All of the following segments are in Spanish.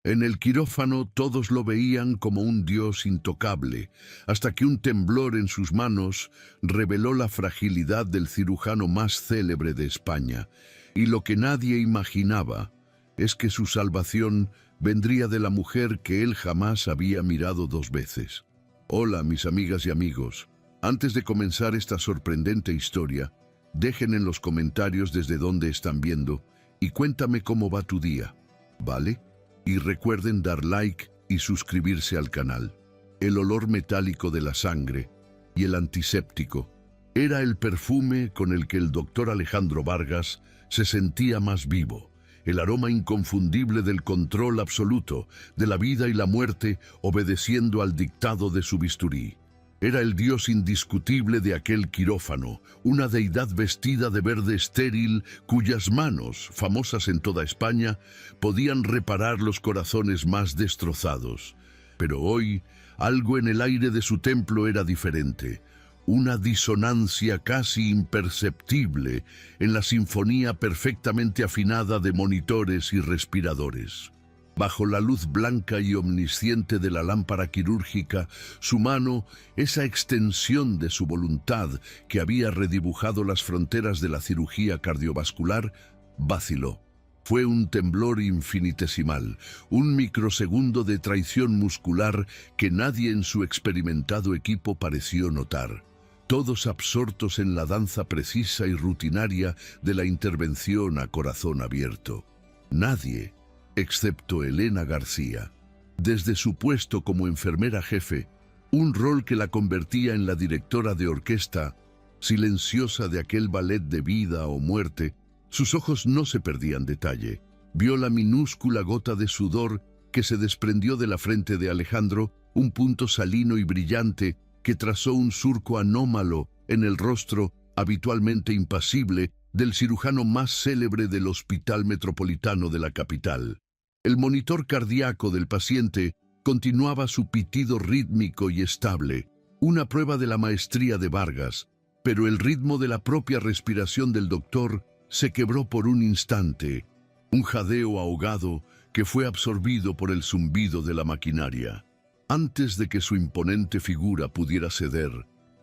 En el quirófano todos lo veían como un dios intocable, hasta que un temblor en sus manos reveló la fragilidad del cirujano más célebre de España, y lo que nadie imaginaba es que su salvación vendría de la mujer que él jamás había mirado dos veces. Hola, mis amigas y amigos. Antes de comenzar esta sorprendente historia, dejen en los comentarios desde dónde están viendo y cuéntame cómo va tu día, ¿vale? Y recuerden dar like y suscribirse al canal. El olor metálico de la sangre y el antiséptico era el perfume con el que el doctor Alejandro Vargas se sentía más vivo, el aroma inconfundible del control absoluto de la vida y la muerte obedeciendo al dictado de su bisturí. Era el dios indiscutible de aquel quirófano, una deidad vestida de verde estéril cuyas manos, famosas en toda España, podían reparar los corazones más destrozados. Pero hoy, algo en el aire de su templo era diferente. Una disonancia casi imperceptible en la sinfonía perfectamente afinada de monitores y respiradores. Bajo la luz blanca y omnisciente de la lámpara quirúrgica, su mano, esa extensión de su voluntad que había redibujado las fronteras de la cirugía cardiovascular, vaciló. Fue un temblor infinitesimal, un microsegundo de traición muscular que nadie en su experimentado equipo pareció notar. Todos absortos en la danza precisa y rutinaria de la intervención a corazón abierto. Nadie, excepto Elena García. Desde su puesto como enfermera jefe, un rol que la convertía en la directora de orquesta, silenciosa de aquel ballet de vida o muerte, sus ojos no se perdían detalle. Vio la minúscula gota de sudor que se desprendió de la frente de Alejandro, un punto salino y brillante que trazó un surco anómalo en el rostro habitualmente impasible del cirujano más célebre del Hospital Metropolitano de la capital. El monitor cardíaco del paciente continuaba su pitido rítmico y estable, una prueba de la maestría de Vargas, pero el ritmo de la propia respiración del doctor se quebró por un instante, un jadeo ahogado que fue absorbido por el zumbido de la maquinaria. Antes de que su imponente figura pudiera ceder,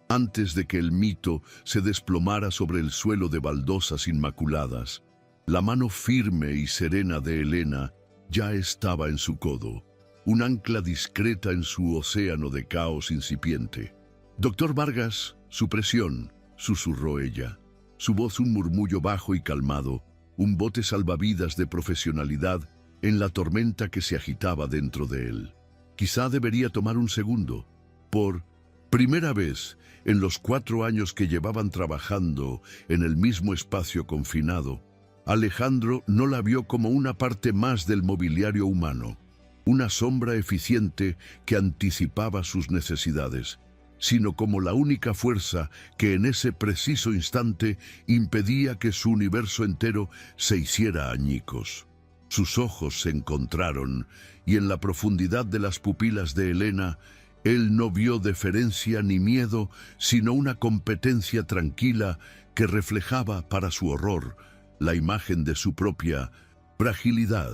antes de que el mito se desplomara sobre el suelo de baldosas inmaculadas, la mano firme y serena de Elena ya estaba en su codo, un ancla discreta en su océano de caos incipiente. «Doctor Vargas, su presión», susurró ella, su voz un murmullo bajo y calmado, un bote salvavidas de profesionalidad en la tormenta que se agitaba dentro de él. Quizá debería tomar un segundo. Por primera vez en los 4 años que llevaban trabajando en el mismo espacio confinado, Alejandro no la vio como una parte más del mobiliario humano, una sombra eficiente que anticipaba sus necesidades, sino como la única fuerza que en ese preciso instante impedía que su universo entero se hiciera añicos. Sus ojos se encontraron y en la profundidad de las pupilas de Elena, él no vio deferencia ni miedo, sino una competencia tranquila que reflejaba, para su horror, la imagen de su propia fragilidad.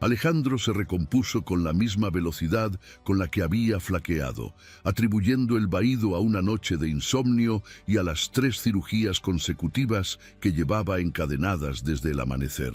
Alejandro se recompuso con la misma velocidad con la que había flaqueado, atribuyendo el vaído a una noche de insomnio y a las 3 cirugías consecutivas que llevaba encadenadas desde el amanecer.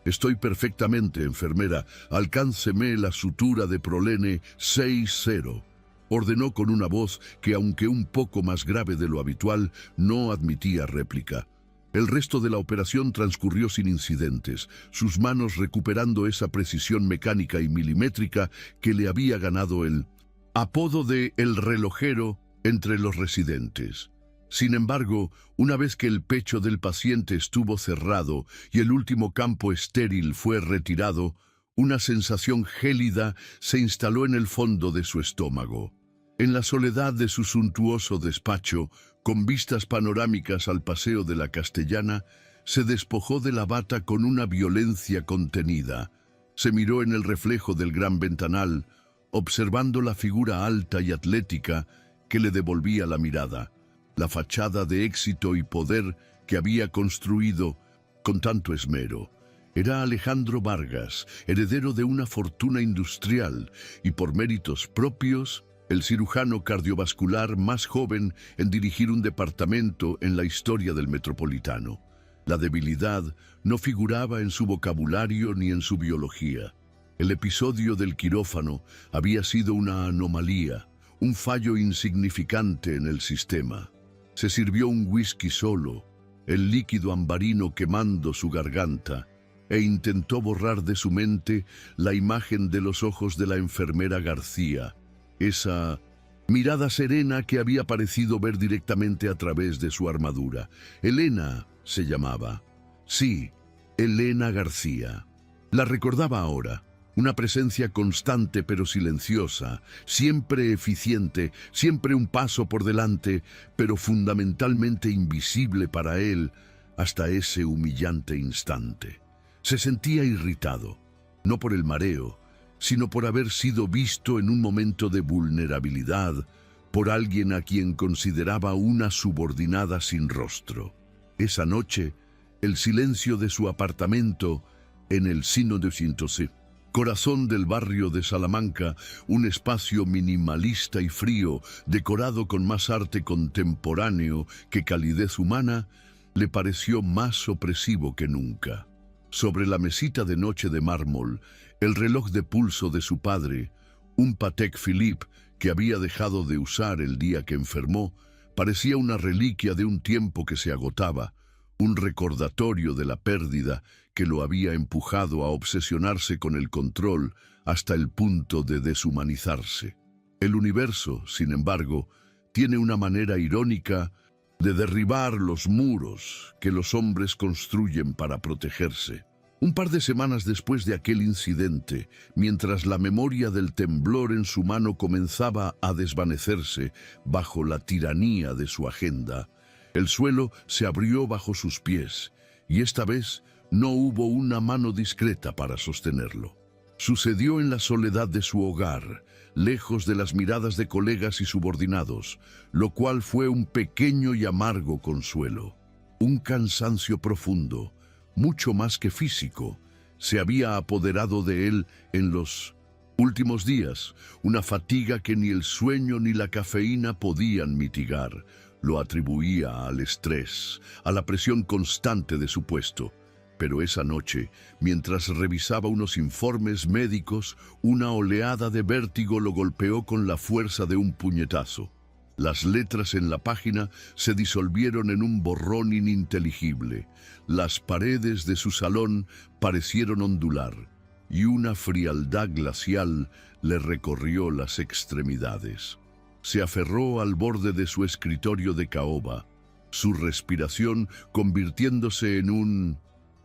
«Estoy perfectamente, enfermera. Alcánceme la sutura de prolene 6-0», ordenó con una voz que, aunque un poco más grave de lo habitual, no admitía réplica. El resto de la operación transcurrió sin incidentes, sus manos recuperando esa precisión mecánica y milimétrica que le había ganado el apodo de «el relojero» entre los residentes. Sin embargo, una vez que el pecho del paciente estuvo cerrado y el último campo estéril fue retirado, una sensación gélida se instaló en el fondo de su estómago. En la soledad de su suntuoso despacho, con vistas panorámicas al Paseo de la Castellana, se despojó de la bata con una violencia contenida. Se miró en el reflejo del gran ventanal, observando la figura alta y atlética que le devolvía la mirada, la fachada de éxito y poder que había construido con tanto esmero, Era Alejandro Vargas, heredero de una fortuna industrial y por méritos propios, el cirujano cardiovascular más joven en dirigir un departamento en la historia del Metropolitano. La debilidad no figuraba en su vocabulario ni en su biología. El episodio del quirófano había sido una anomalía, un fallo insignificante en el sistema. Se sirvió un whisky solo, el líquido ambarino quemando su garganta, e intentó borrar de su mente la imagen de los ojos de la enfermera García, esa mirada serena que había parecido ver directamente a través de su armadura. Elena se llamaba. Sí, Elena García. La recordaba ahora. Una presencia constante pero silenciosa, siempre eficiente, siempre un paso por delante, pero fundamentalmente invisible para él hasta ese humillante instante. Se sentía irritado, no por el mareo, sino por haber sido visto en un momento de vulnerabilidad por alguien a quien consideraba una subordinada sin rostro. Esa noche, el silencio de su apartamento en el Sino de Cientosé, corazón del barrio de Salamanca, un espacio minimalista y frío, decorado con más arte contemporáneo que calidez humana, le pareció más opresivo que nunca. Sobre la mesita de noche de mármol, el reloj de pulso de su padre, un Patek Philippe que había dejado de usar el día que enfermó, parecía una reliquia de un tiempo que se agotaba, un recordatorio de la pérdida que lo había empujado a obsesionarse con el control hasta el punto de deshumanizarse. El universo, sin embargo, tiene una manera irónica de derribar los muros que los hombres construyen para protegerse. Un par de semanas después de aquel incidente, mientras la memoria del temblor en su mano comenzaba a desvanecerse bajo la tiranía de su agenda, el suelo se abrió bajo sus pies, y esta vez no hubo una mano discreta para sostenerlo. Sucedió en la soledad de su hogar, lejos de las miradas de colegas y subordinados, lo cual fue un pequeño y amargo consuelo. Un cansancio profundo, mucho más que físico, se había apoderado de él en los últimos días, una fatiga que ni el sueño ni la cafeína podían mitigar. Lo atribuía al estrés, a la presión constante de su puesto. Pero esa noche, mientras revisaba unos informes médicos, una oleada de vértigo lo golpeó con la fuerza de un puñetazo. Las letras en la página se disolvieron en un borrón ininteligible. Las paredes de su salón parecieron ondular, y una frialdad glacial le recorrió las extremidades. Se aferró al borde de su escritorio de caoba, su respiración convirtiéndose en un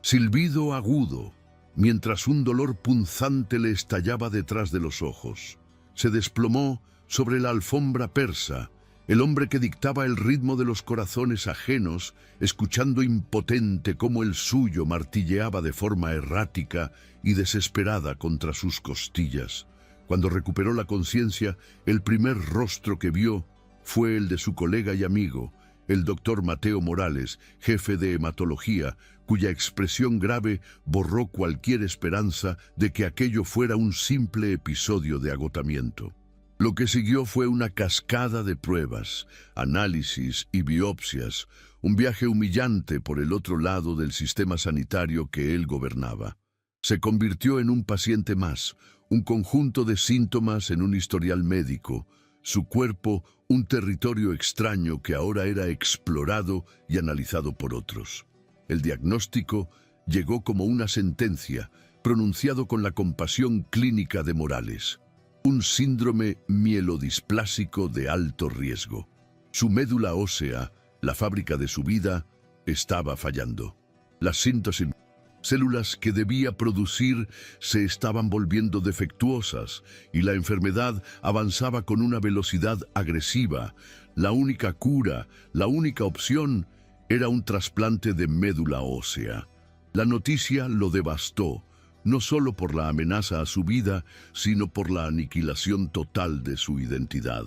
silbido agudo, mientras un dolor punzante le estallaba detrás de los ojos. Se desplomó sobre la alfombra persa, el hombre que dictaba el ritmo de los corazones ajenos, escuchando impotente cómo el suyo martilleaba de forma errática y desesperada contra sus costillas. Cuando recuperó la conciencia, el primer rostro que vio fue el de su colega y amigo, el doctor Mateo Morales, jefe de hematología, cuya expresión grave borró cualquier esperanza de que aquello fuera un simple episodio de agotamiento. Lo que siguió fue una cascada de pruebas, análisis y biopsias, un viaje humillante por el otro lado del sistema sanitario que él gobernaba. Se convirtió en un paciente más, un conjunto de síntomas en un historial médico, su cuerpo un territorio extraño que ahora era explorado y analizado por otros. El diagnóstico llegó como una sentencia, pronunciado con la compasión clínica de Morales. Un síndrome mielodisplásico de alto riesgo. Su médula ósea, la fábrica de su vida, estaba fallando. Las síntosis células que debía producir se estaban volviendo defectuosas y la enfermedad avanzaba con una velocidad agresiva. La única cura, la única opción, era un trasplante de médula ósea. La noticia lo devastó, no solo por la amenaza a su vida, sino por la aniquilación total de su identidad.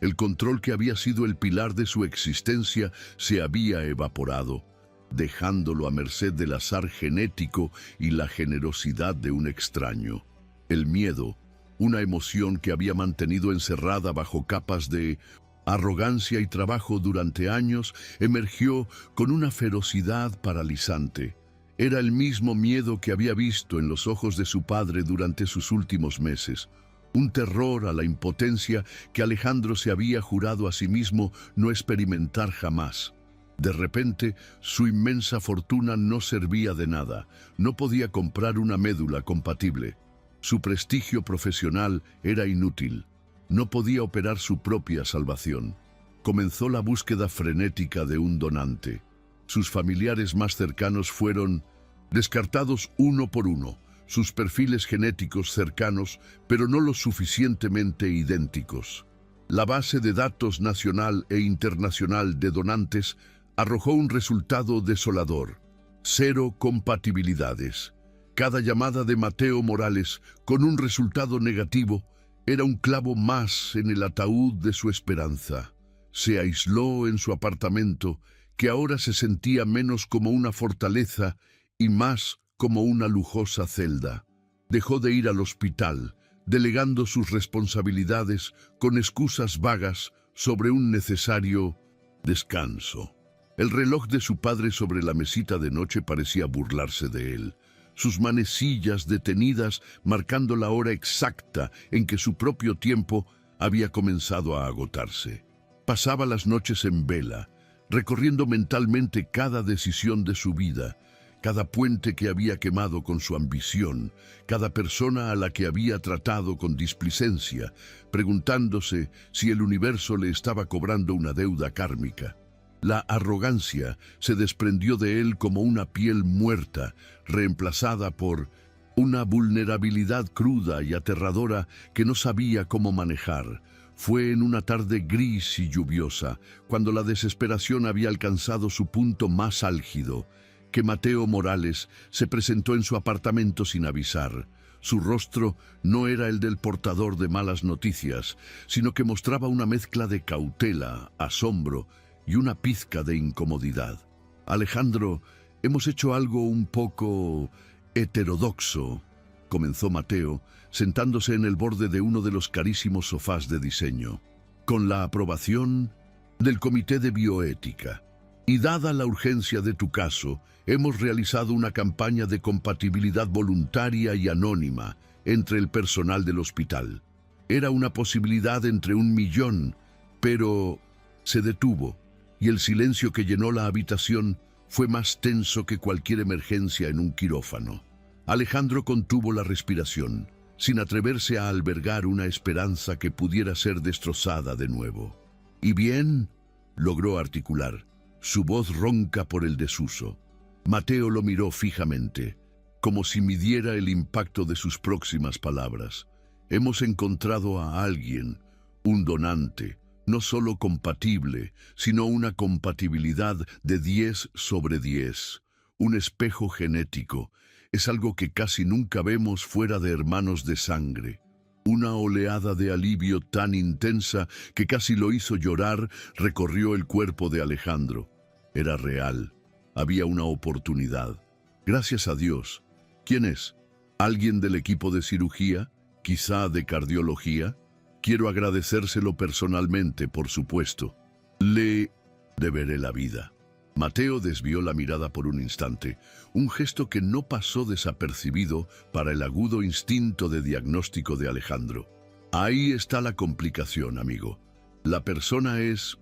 El control que había sido el pilar de su existencia se había evaporado. dejándolo a merced del azar genético y la generosidad de un extraño. El miedo, una emoción que había mantenido encerrada bajo capas de arrogancia y trabajo durante años, emergió con una ferocidad paralizante. Era el mismo miedo que había visto en los ojos de su padre durante sus últimos meses. Un terror a la impotencia que Alejandro se había jurado a sí mismo no experimentar jamás. De repente, su inmensa fortuna no servía de nada. No podía comprar una médula compatible. Su prestigio profesional era inútil. No podía operar su propia salvación. Comenzó la búsqueda frenética de un donante. Sus familiares más cercanos fueron descartados uno por uno, sus perfiles genéticos cercanos, pero no lo suficientemente idénticos. La base de datos nacional e internacional de donantes arrojó un resultado desolador: 0 compatibilidades. Cada llamada de Mateo Morales con un resultado negativo era un clavo más en el ataúd de su esperanza. Se aisló en su apartamento, que ahora se sentía menos como una fortaleza y más como una lujosa celda. Dejó de ir al hospital, delegando sus responsabilidades con excusas vagas sobre un necesario descanso. El reloj de su padre sobre la mesita de noche parecía burlarse de él, sus manecillas detenidas marcando la hora exacta en que su propio tiempo había comenzado a agotarse. Pasaba las noches en vela, recorriendo mentalmente cada decisión de su vida, cada puente que había quemado con su ambición, cada persona a la que había tratado con displicencia, preguntándose si el universo le estaba cobrando una deuda kármica. La arrogancia se desprendió de él como una piel muerta, reemplazada por una vulnerabilidad cruda y aterradora que no sabía cómo manejar. Fue en una tarde gris y lluviosa, cuando la desesperación había alcanzado su punto más álgido, que Mateo Morales se presentó en su apartamento sin avisar. Su rostro no era el del portador de malas noticias, sino que mostraba una mezcla de cautela, asombro y una pizca de incomodidad. «Alejandro, hemos hecho algo un poco heterodoxo», comenzó Mateo, sentándose en el borde de uno de los carísimos sofás de diseño. «Con la aprobación del Comité de Bioética y dada la urgencia de tu caso, hemos realizado una campaña de compatibilidad voluntaria y anónima entre el personal del hospital. Era una posibilidad entre 1.000.000, pero se detuvo, y el silencio que llenó la habitación fue más tenso que cualquier emergencia en un quirófano. Alejandro contuvo la respiración, sin atreverse a albergar una esperanza que pudiera ser destrozada de nuevo. «¿Y bien?», logró articular, su voz ronca por el desuso. Mateo lo miró fijamente, como si midiera el impacto de sus próximas palabras. «Hemos encontrado a alguien, un donante, no solo compatible, sino una compatibilidad de 10 sobre 10, un espejo genético. Es algo que casi nunca vemos fuera de hermanos de sangre». Una oleada de alivio tan intensa que casi lo hizo llorar recorrió el cuerpo de Alejandro. Era real. Había una oportunidad. Gracias a Dios. ¿Quién es? ¿Alguien del equipo de cirugía? ¿Quizá de cardiología? Quiero agradecérselo personalmente, por supuesto. Le deberé la vida». Mateo desvió la mirada por un instante, un gesto que no pasó desapercibido para el agudo instinto de diagnóstico de Alejandro. «Ahí está la complicación, amigo. La persona es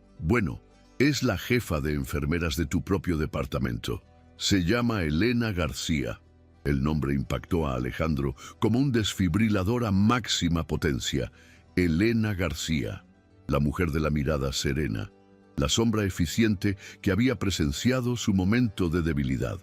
la jefa de enfermeras de tu propio departamento. Se llama Elena García». El nombre impactó a Alejandro como un desfibrilador a máxima potencia. Elena García, la mujer de la mirada serena, la sombra eficiente que había presenciado su momento de debilidad,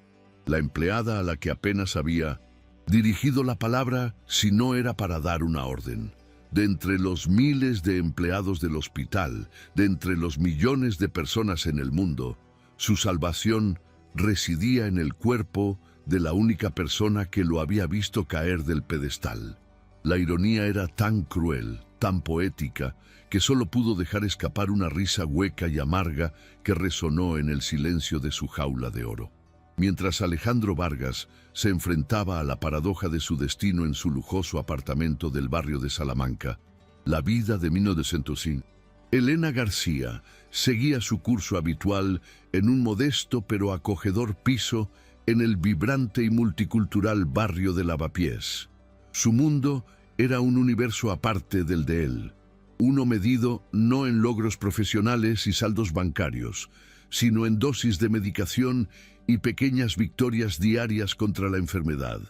la empleada a la que apenas había dirigido la palabra si no era para dar una orden. De entre los miles de empleados del hospital, de entre los millones de personas en el mundo, su salvación residía en el cuerpo de la única persona que lo había visto caer del pedestal. La ironía era tan cruel, tan poética que solo pudo dejar escapar una risa hueca y amarga que resonó en el silencio de su jaula de oro. Mientras Alejandro Vargas se enfrentaba a la paradoja de su destino en su lujoso apartamento del barrio de Salamanca, la vida de 1905, Elena García seguía su curso habitual en un modesto pero acogedor piso en el vibrante y multicultural barrio de Lavapiés. Su mundo era un universo aparte del de él, uno medido no en logros profesionales y saldos bancarios, sino en dosis de medicación y pequeñas victorias diarias contra la enfermedad.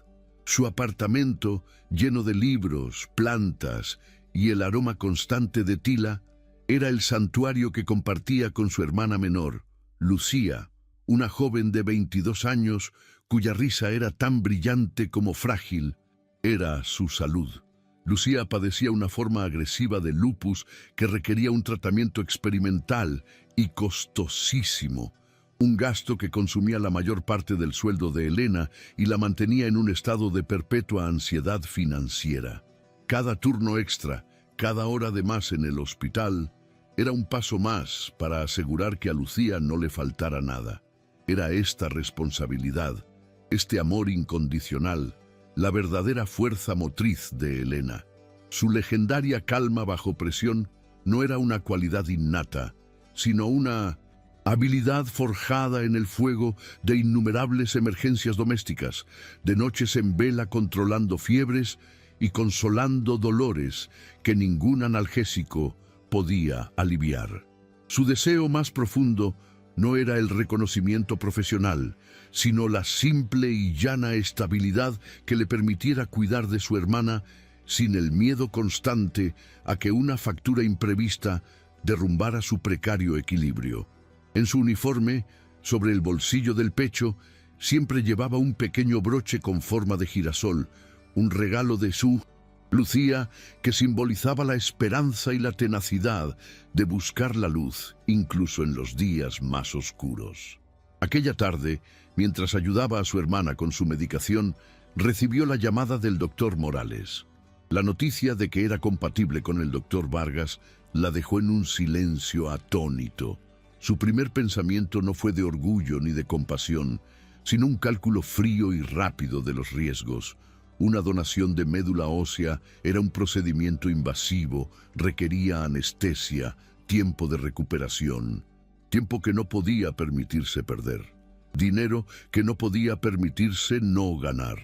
Su apartamento, lleno de libros, plantas y el aroma constante de tila, era el santuario que compartía con su hermana menor, Lucía, una joven de 22 años cuya risa era tan brillante como frágil. Era su salud. Lucía padecía una forma agresiva de lupus que requería un tratamiento experimental y costosísimo, un gasto que consumía la mayor parte del sueldo de Elena y la mantenía en un estado de perpetua ansiedad financiera. Cada turno extra, cada hora de más en el hospital, era un paso más para asegurar que a Lucía no le faltara nada. Era esta responsabilidad, este amor incondicional, la verdadera fuerza motriz de Elena. Su legendaria calma bajo presión no era una cualidad innata, sino una habilidad forjada en el fuego de innumerables emergencias domésticas, de noches en vela controlando fiebres y consolando dolores que ningún analgésico podía aliviar. Su deseo más profundo no era el reconocimiento profesional, sino la simple y llana estabilidad que le permitiera cuidar de su hermana sin el miedo constante a que una factura imprevista derrumbara su precario equilibrio. En su uniforme, sobre el bolsillo del pecho, siempre llevaba un pequeño broche con forma de girasol, un regalo de su Lucía que simbolizaba la esperanza y la tenacidad de buscar la luz, incluso en los días más oscuros. Aquella tarde, mientras ayudaba a su hermana con su medicación, recibió la llamada del doctor Morales. La noticia de que era compatible con el doctor Vargas la dejó en un silencio atónito. Su primer pensamiento no fue de orgullo ni de compasión, sino un cálculo frío y rápido de los riesgos. Una donación de médula ósea era un procedimiento invasivo, requería anestesia, tiempo de recuperación, tiempo que no podía permitirse perder, dinero que no podía permitirse no ganar.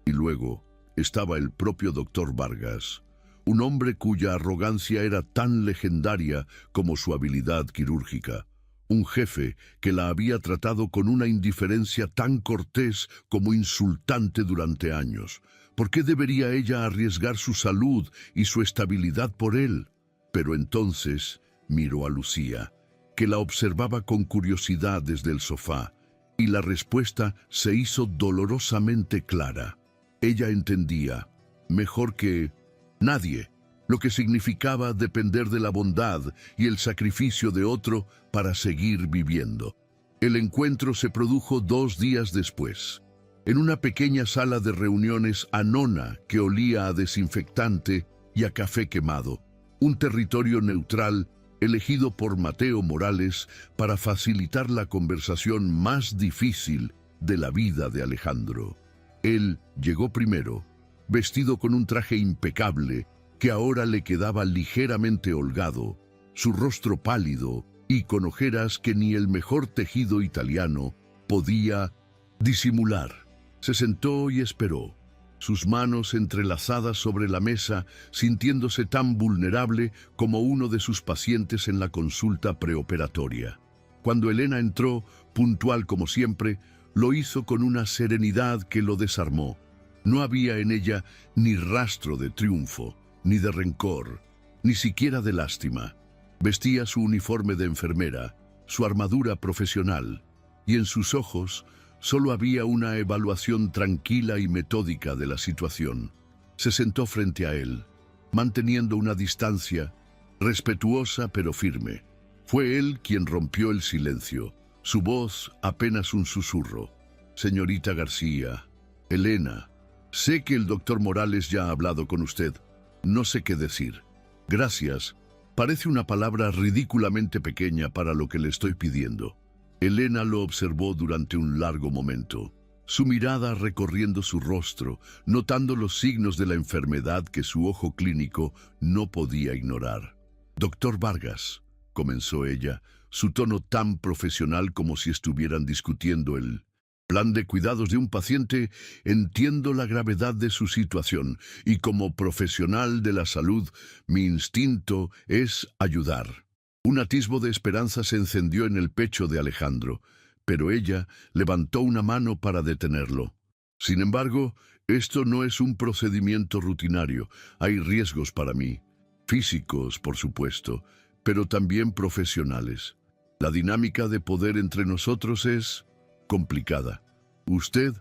Y luego estaba el propio doctor Vargas, un hombre cuya arrogancia era tan legendaria como su habilidad quirúrgica. Un jefe que la había tratado con una indiferencia tan cortés como insultante durante años. ¿Por qué debería ella arriesgar su salud y su estabilidad por él? Pero entonces miró a Lucía, que la observaba con curiosidad desde el sofá, y la respuesta se hizo dolorosamente clara. Ella entendía, mejor que nadie, lo que significaba depender de la bondad y el sacrificio de otro para seguir viviendo. El encuentro se produjo 2 días después, en una pequeña sala de reuniones anona que olía a desinfectante y a café quemado, un territorio neutral elegido por Mateo Morales para facilitar la conversación más difícil de la vida de Alejandro. Él llegó primero, vestido con un traje impecable que ahora le quedaba ligeramente holgado, su rostro pálido y con ojeras que ni el mejor tejido italiano podía disimular. Se sentó y esperó, sus manos entrelazadas sobre la mesa, sintiéndose tan vulnerable como uno de sus pacientes en la consulta preoperatoria. Cuando Elena entró, puntual como siempre, lo hizo con una serenidad que lo desarmó. No había en ella ni rastro de triunfo, ni de rencor, ni siquiera de lástima. Vestía su uniforme de enfermera, su armadura profesional, y en sus ojos solo había una evaluación tranquila y metódica de la situación. Se sentó frente a él, manteniendo una distancia, respetuosa pero firme. Fue él quien rompió el silencio, su voz apenas un susurro. Señorita García, Elena, sé que el doctor Morales ya ha hablado con usted. No sé qué decir. Gracias. Parece una palabra ridículamente pequeña para lo que le estoy pidiendo. Elena lo observó durante un largo momento, su mirada recorriendo su rostro, notando los signos de la enfermedad que su ojo clínico no podía ignorar. «Doctor Vargas», comenzó ella, su tono tan profesional como si estuvieran discutiendo el plan de cuidados de un paciente. «Entiendo la gravedad de su situación y como profesional de la salud, mi instinto es ayudar». Un atisbo de esperanza se encendió en el pecho de Alejandro, pero ella levantó una mano para detenerlo. «Sin embargo, esto no es un procedimiento rutinario. Hay riesgos para mí, físicos, por supuesto, pero también profesionales. La dinámica de poder entre nosotros es complicada. Usted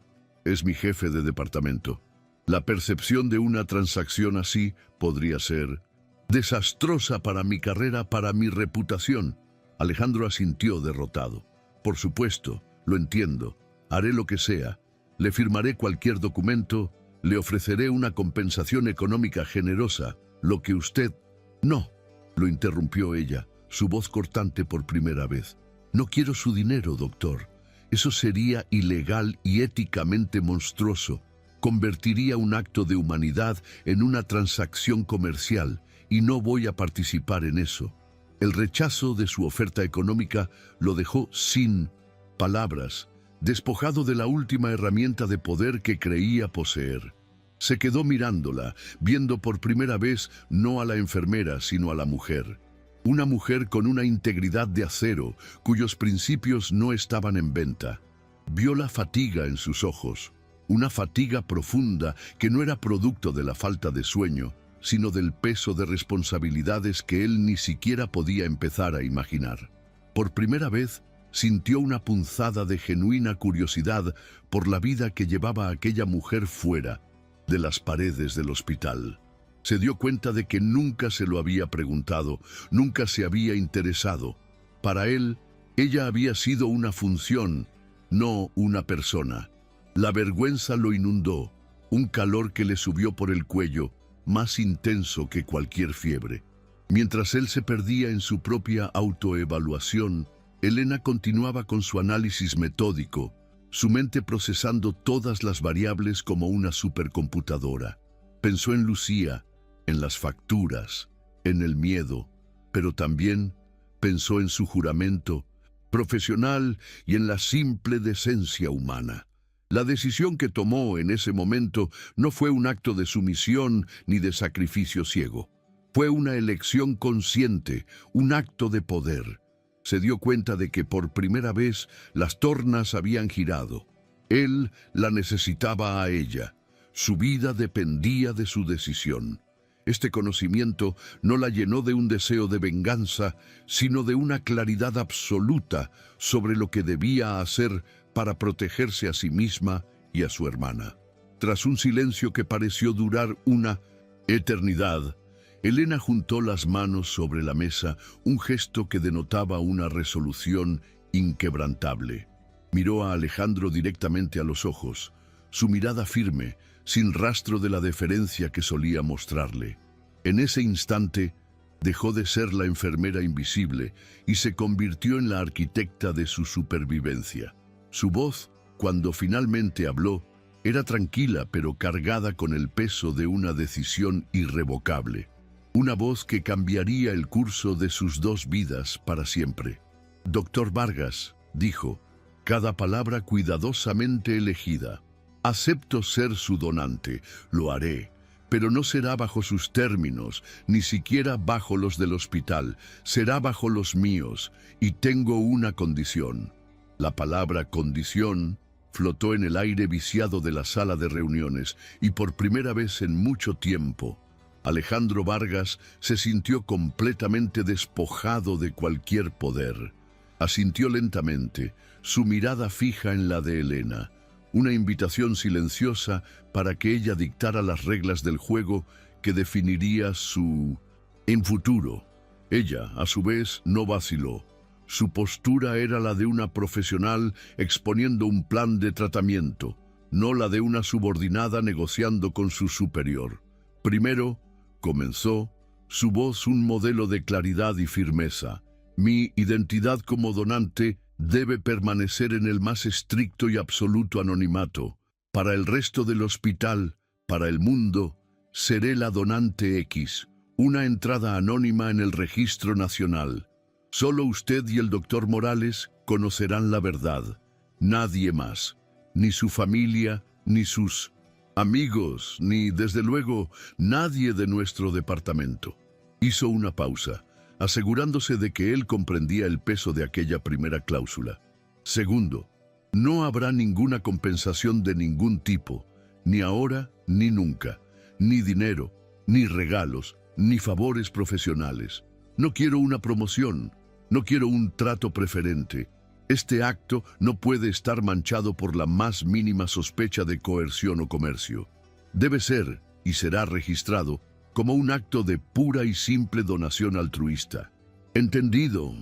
es mi jefe de departamento. La percepción de una transacción así podría ser desastrosa para mi carrera, para mi reputación». Alejandro asintió derrotado. «Por supuesto, lo entiendo. Haré lo que sea. Le firmaré cualquier documento, le ofreceré una compensación económica generosa, lo que usted...» «No», lo interrumpió ella, su voz cortante por primera vez. «No quiero su dinero, doctor. Eso sería ilegal y éticamente monstruoso. Convertiría un acto de humanidad en una transacción comercial, y no voy a participar en eso». El rechazo de su oferta económica lo dejó sin palabras, despojado de la última herramienta de poder que creía poseer. Se quedó mirándola, viendo por primera vez no a la enfermera, sino a la mujer. Una mujer con una integridad de acero, cuyos principios no estaban en venta. Vio la fatiga en sus ojos, una fatiga profunda que no era producto de la falta de sueño, sino del peso de responsabilidades que él ni siquiera podía empezar a imaginar. Por primera vez, sintió una punzada de genuina curiosidad por la vida que llevaba aquella mujer fuera de las paredes del hospital. Se dio cuenta de que nunca se lo había preguntado, nunca se había interesado. Para él, ella había sido una función, no una persona. La vergüenza lo inundó, un calor que le subió por el cuello, más intenso que cualquier fiebre. Mientras él se perdía en su propia autoevaluación, Elena continuaba con su análisis metódico, su mente procesando todas las variables como una supercomputadora. Pensó en Lucía, en las facturas, en el miedo, pero también pensó en su juramento profesional y en la simple decencia humana. La decisión que tomó en ese momento no fue un acto de sumisión ni de sacrificio ciego. Fue una elección consciente, un acto de poder. Se dio cuenta de que por primera vez las tornas habían girado. Él la necesitaba a ella. Su vida dependía de su decisión. Este conocimiento no la llenó de un deseo de venganza, sino de una claridad absoluta sobre lo que debía hacer para protegerse a sí misma y a su hermana. Tras un silencio que pareció durar una eternidad, Elena juntó las manos sobre la mesa, un gesto que denotaba una resolución inquebrantable. Miró a Alejandro directamente a los ojos, su mirada firme, sin rastro de la deferencia que solía mostrarle. En ese instante, dejó de ser la enfermera invisible y se convirtió en la arquitecta de su supervivencia. Su voz, cuando finalmente habló, era tranquila pero cargada con el peso de una decisión irrevocable. Una voz que cambiaría el curso de sus dos vidas para siempre. «Doctor Vargas», dijo, cada palabra cuidadosamente elegida. «Acepto ser su donante, lo haré, pero no será bajo sus términos, ni siquiera bajo los del hospital, será bajo los míos, y tengo una condición». La palabra condición flotó en el aire viciado de la sala de reuniones y por primera vez en mucho tiempo, Alejandro Vargas se sintió completamente despojado de cualquier poder. Asintió lentamente, su mirada fija en la de Elena, una invitación silenciosa para que ella dictara las reglas del juego que definiría su futuro. Ella, a su vez, no vaciló. Su postura era la de una profesional exponiendo un plan de tratamiento, no la de una subordinada negociando con su superior. Primero, comenzó, su voz un modelo de claridad y firmeza. Mi identidad como donante debe permanecer en el más estricto y absoluto anonimato. Para el resto del hospital, para el mundo, seré la donante X, una entrada anónima en el registro nacional. Solo usted y el doctor Morales conocerán la verdad. Nadie más, ni su familia, ni sus amigos, ni, desde luego, nadie de nuestro departamento. Hizo una pausa, asegurándose de que él comprendía el peso de aquella primera cláusula. Segundo, no habrá ninguna compensación de ningún tipo, ni ahora ni nunca, ni dinero, ni regalos, ni favores profesionales. No quiero una promoción, no quiero un trato preferente. Este acto no puede estar manchado por la más mínima sospecha de coerción o comercio. Debe ser, y será registrado, como un acto de pura y simple donación altruista. ¿Entendido?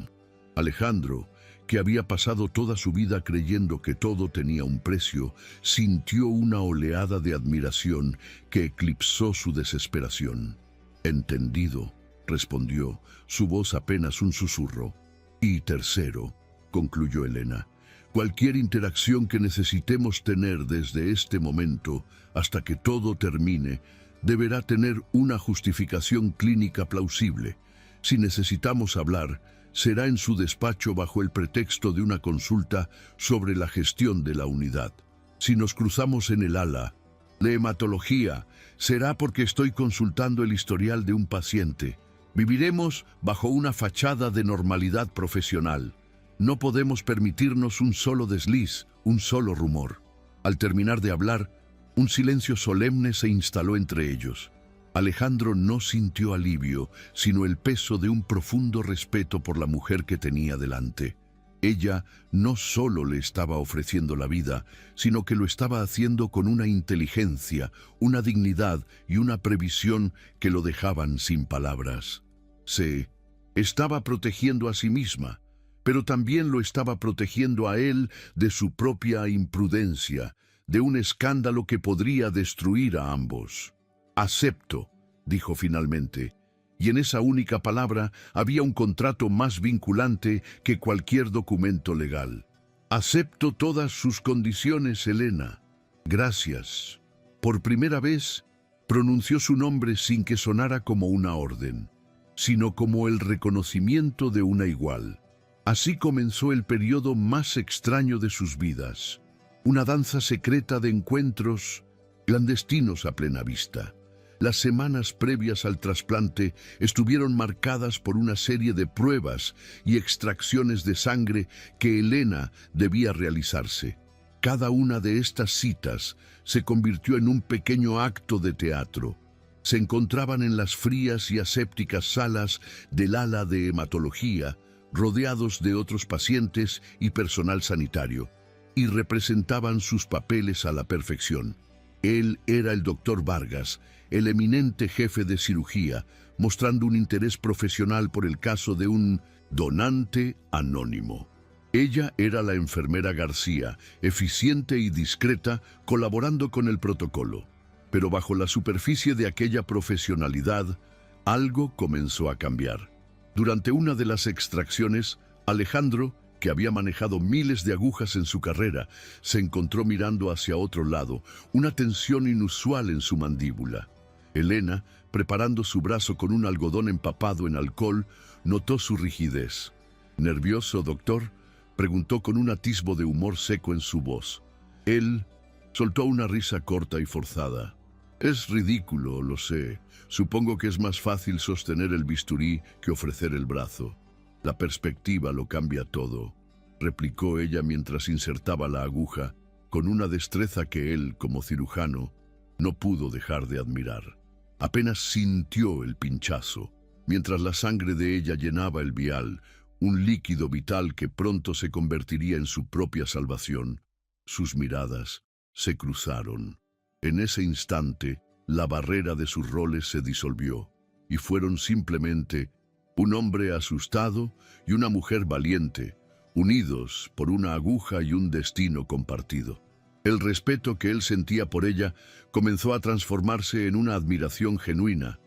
Alejandro, que había pasado toda su vida creyendo que todo tenía un precio, sintió una oleada de admiración que eclipsó su desesperación. «Entendido», respondió, su voz apenas un susurro. «Y tercero», concluyó Elena, «cualquier interacción que necesitemos tener desde este momento hasta que todo termine deberá tener una justificación clínica plausible. Si necesitamos hablar, será en su despacho bajo el pretexto de una consulta sobre la gestión de la unidad. Si nos cruzamos en el ala de hematología, será porque estoy consultando el historial de un paciente. Viviremos bajo una fachada de normalidad profesional. No podemos permitirnos un solo desliz, un solo rumor». Al terminar de hablar, un silencio solemne se instaló entre ellos. Alejandro no sintió alivio, sino el peso de un profundo respeto por la mujer que tenía delante. Ella no solo le estaba ofreciendo la vida, sino que lo estaba haciendo con una inteligencia, una dignidad y una previsión que lo dejaban sin palabras. Se estaba protegiendo a sí misma, pero también lo estaba protegiendo a él de su propia imprudencia, de un escándalo que podría destruir a ambos. «Acepto», dijo finalmente, y en esa única palabra había un contrato más vinculante que cualquier documento legal. «Acepto todas sus condiciones, Elena. Gracias». Por primera vez, pronunció su nombre sin que sonara como una orden, sino como el reconocimiento de una igual. Así comenzó el periodo más extraño de sus vidas, una danza secreta de encuentros clandestinos a plena vista. Las semanas previas al trasplante estuvieron marcadas por una serie de pruebas y extracciones de sangre que Elena debía realizarse. Cada una de estas citas se convirtió en un pequeño acto de teatro. Se encontraban en las frías y asépticas salas del ala de hematología, rodeados de otros pacientes y personal sanitario, y representaban sus papeles a la perfección. Él era el doctor Vargas, el eminente jefe de cirugía, mostrando un interés profesional por el caso de un donante anónimo. Ella era la enfermera García, eficiente y discreta, colaborando con el protocolo. Pero bajo la superficie de aquella profesionalidad, algo comenzó a cambiar. Durante una de las extracciones, Alejandro, que había manejado miles de agujas en su carrera, se encontró mirando hacia otro lado, una tensión inusual en su mandíbula. Elena, preparando su brazo con un algodón empapado en alcohol, notó su rigidez. «¿Nervioso, doctor?», preguntó con un atisbo de humor seco en su voz. Él soltó una risa corta y forzada. «Es ridículo, lo sé. Supongo que es más fácil sostener el bisturí que ofrecer el brazo. La perspectiva lo cambia todo», replicó ella mientras insertaba la aguja, con una destreza que él, como cirujano, no pudo dejar de admirar. Apenas sintió el pinchazo, mientras la sangre de ella llenaba el vial, un líquido vital que pronto se convertiría en su propia salvación. Sus miradas se cruzaron. En ese instante, la barrera de sus roles se disolvió, y fueron simplemente un hombre asustado y una mujer valiente, unidos por una aguja y un destino compartido. El respeto que él sentía por ella comenzó a transformarse en una admiración genuina.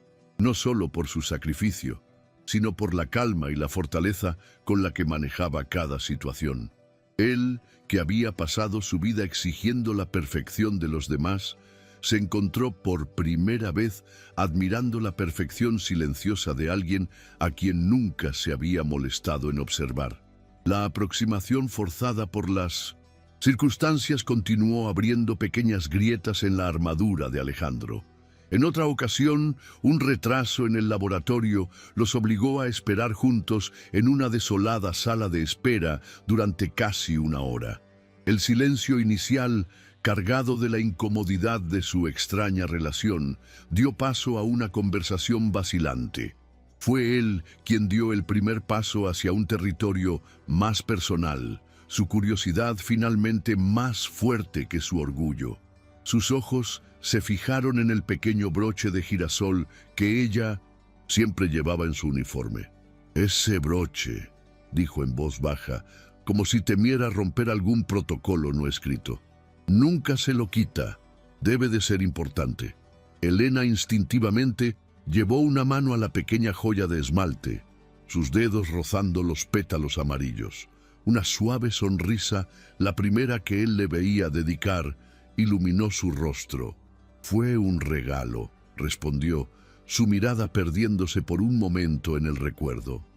no solo por su sacrificio, sino por la calma y la fortaleza con la que manejaba cada situación. Él, que había pasado su vida exigiendo la perfección de los demás, se encontró por primera vez admirando la perfección silenciosa de alguien a quien nunca se había molestado en observar. La aproximación forzada por las circunstancias continuó abriendo pequeñas grietas en la armadura de Alejandro. En otra ocasión, un retraso en el laboratorio los obligó a esperar juntos en una desolada sala de espera durante casi una hora. El silencio inicial, cargado de la incomodidad de su extraña relación, dio paso a una conversación vacilante. Fue él quien dio el primer paso hacia un territorio más personal, su curiosidad finalmente más fuerte que su orgullo. Sus ojos se fijaron en el pequeño broche de girasol que ella siempre llevaba en su uniforme. «Ese broche», dijo en voz baja, como si temiera romper algún protocolo no escrito. «Nunca se lo quita. Debe de ser importante». Elena instintivamente llevó una mano a la pequeña joya de esmalte, sus dedos rozando los pétalos amarillos. Una suave sonrisa, la primera que él le veía dedicar, iluminó su rostro. «Fue un regalo», respondió, su mirada perdiéndose por un momento en el recuerdo.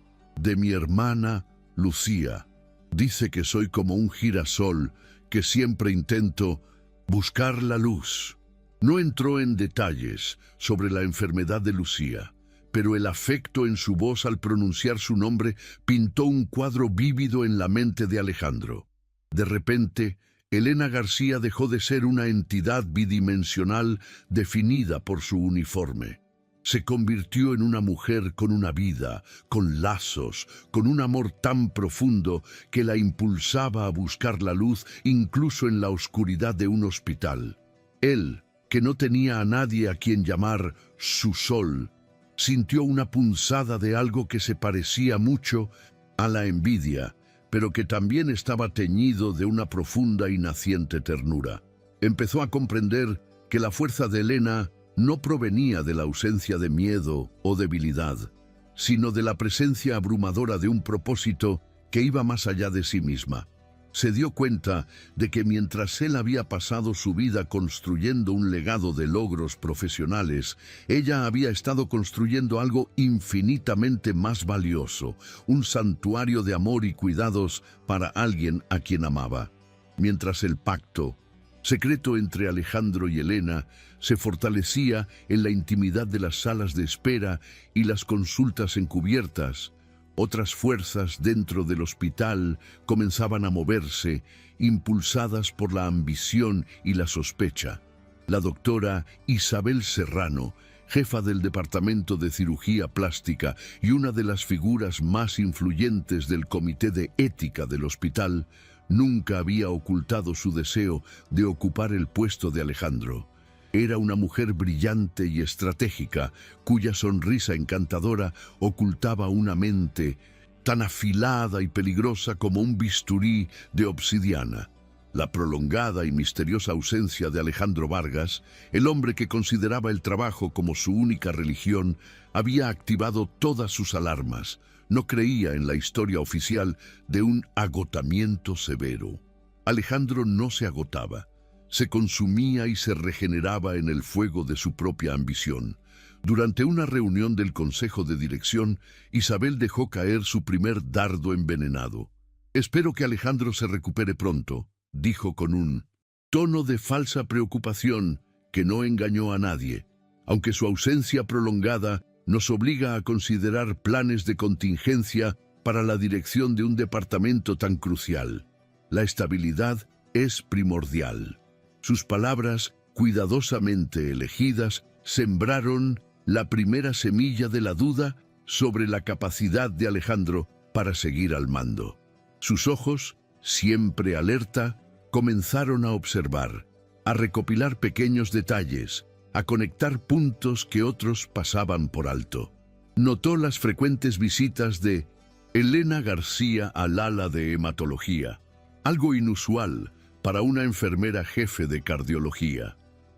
«De mi hermana, Lucía. Dice que soy como un girasol, que siempre intento buscar la luz». No entró en detalles sobre la enfermedad de Lucía, pero el afecto en su voz al pronunciar su nombre pintó un cuadro vívido en la mente de Alejandro. De repente, Elena García dejó de ser una entidad bidimensional definida por su uniforme. Se convirtió en una mujer con una vida, con lazos, con un amor tan profundo que la impulsaba a buscar la luz incluso en la oscuridad de un hospital. Él, que no tenía a nadie a quien llamar su sol, sintió una punzada de algo que se parecía mucho a la envidia, pero que también estaba teñido de una profunda y naciente ternura. Empezó a comprender que la fuerza de Elena no provenía de la ausencia de miedo o debilidad, sino de la presencia abrumadora de un propósito que iba más allá de sí misma. Se dio cuenta de que mientras él había pasado su vida construyendo un legado de logros profesionales, ella había estado construyendo algo infinitamente más valioso, un santuario de amor y cuidados para alguien a quien amaba. Mientras el pacto secreto entre Alejandro y Elena se fortalecía en la intimidad de las salas de espera y las consultas encubiertas, otras fuerzas dentro del hospital comenzaban a moverse, impulsadas por la ambición y la sospecha. La doctora Isabel Serrano, jefa del Departamento de Cirugía Plástica y una de las figuras más influyentes del Comité de Ética del hospital, nunca había ocultado su deseo de ocupar el puesto de Alejandro. Era una mujer brillante y estratégica, cuya sonrisa encantadora ocultaba una mente tan afilada y peligrosa como un bisturí de obsidiana. La prolongada y misteriosa ausencia de Alejandro Vargas, el hombre que consideraba el trabajo como su única religión, había activado todas sus alarmas. No creía en la historia oficial de un agotamiento severo. Alejandro no se agotaba. Se consumía y se regeneraba en el fuego de su propia ambición. Durante una reunión del Consejo de Dirección, Isabel dejó caer su primer dardo envenenado. «Espero que Alejandro se recupere pronto», dijo con un tono de falsa preocupación que no engañó a nadie, aunque su ausencia prolongada nos obliga a considerar planes de contingencia para la dirección de un departamento tan crucial. La estabilidad es primordial. Sus palabras, cuidadosamente elegidas, sembraron la primera semilla de la duda sobre la capacidad de Alejandro para seguir al mando. Sus ojos, siempre alerta, comenzaron a observar, a recopilar pequeños detalles, a conectar puntos que otros pasaban por alto. Notó las frecuentes visitas de Elena García al ala de hematología, algo inusual para una enfermera jefe de cardiología.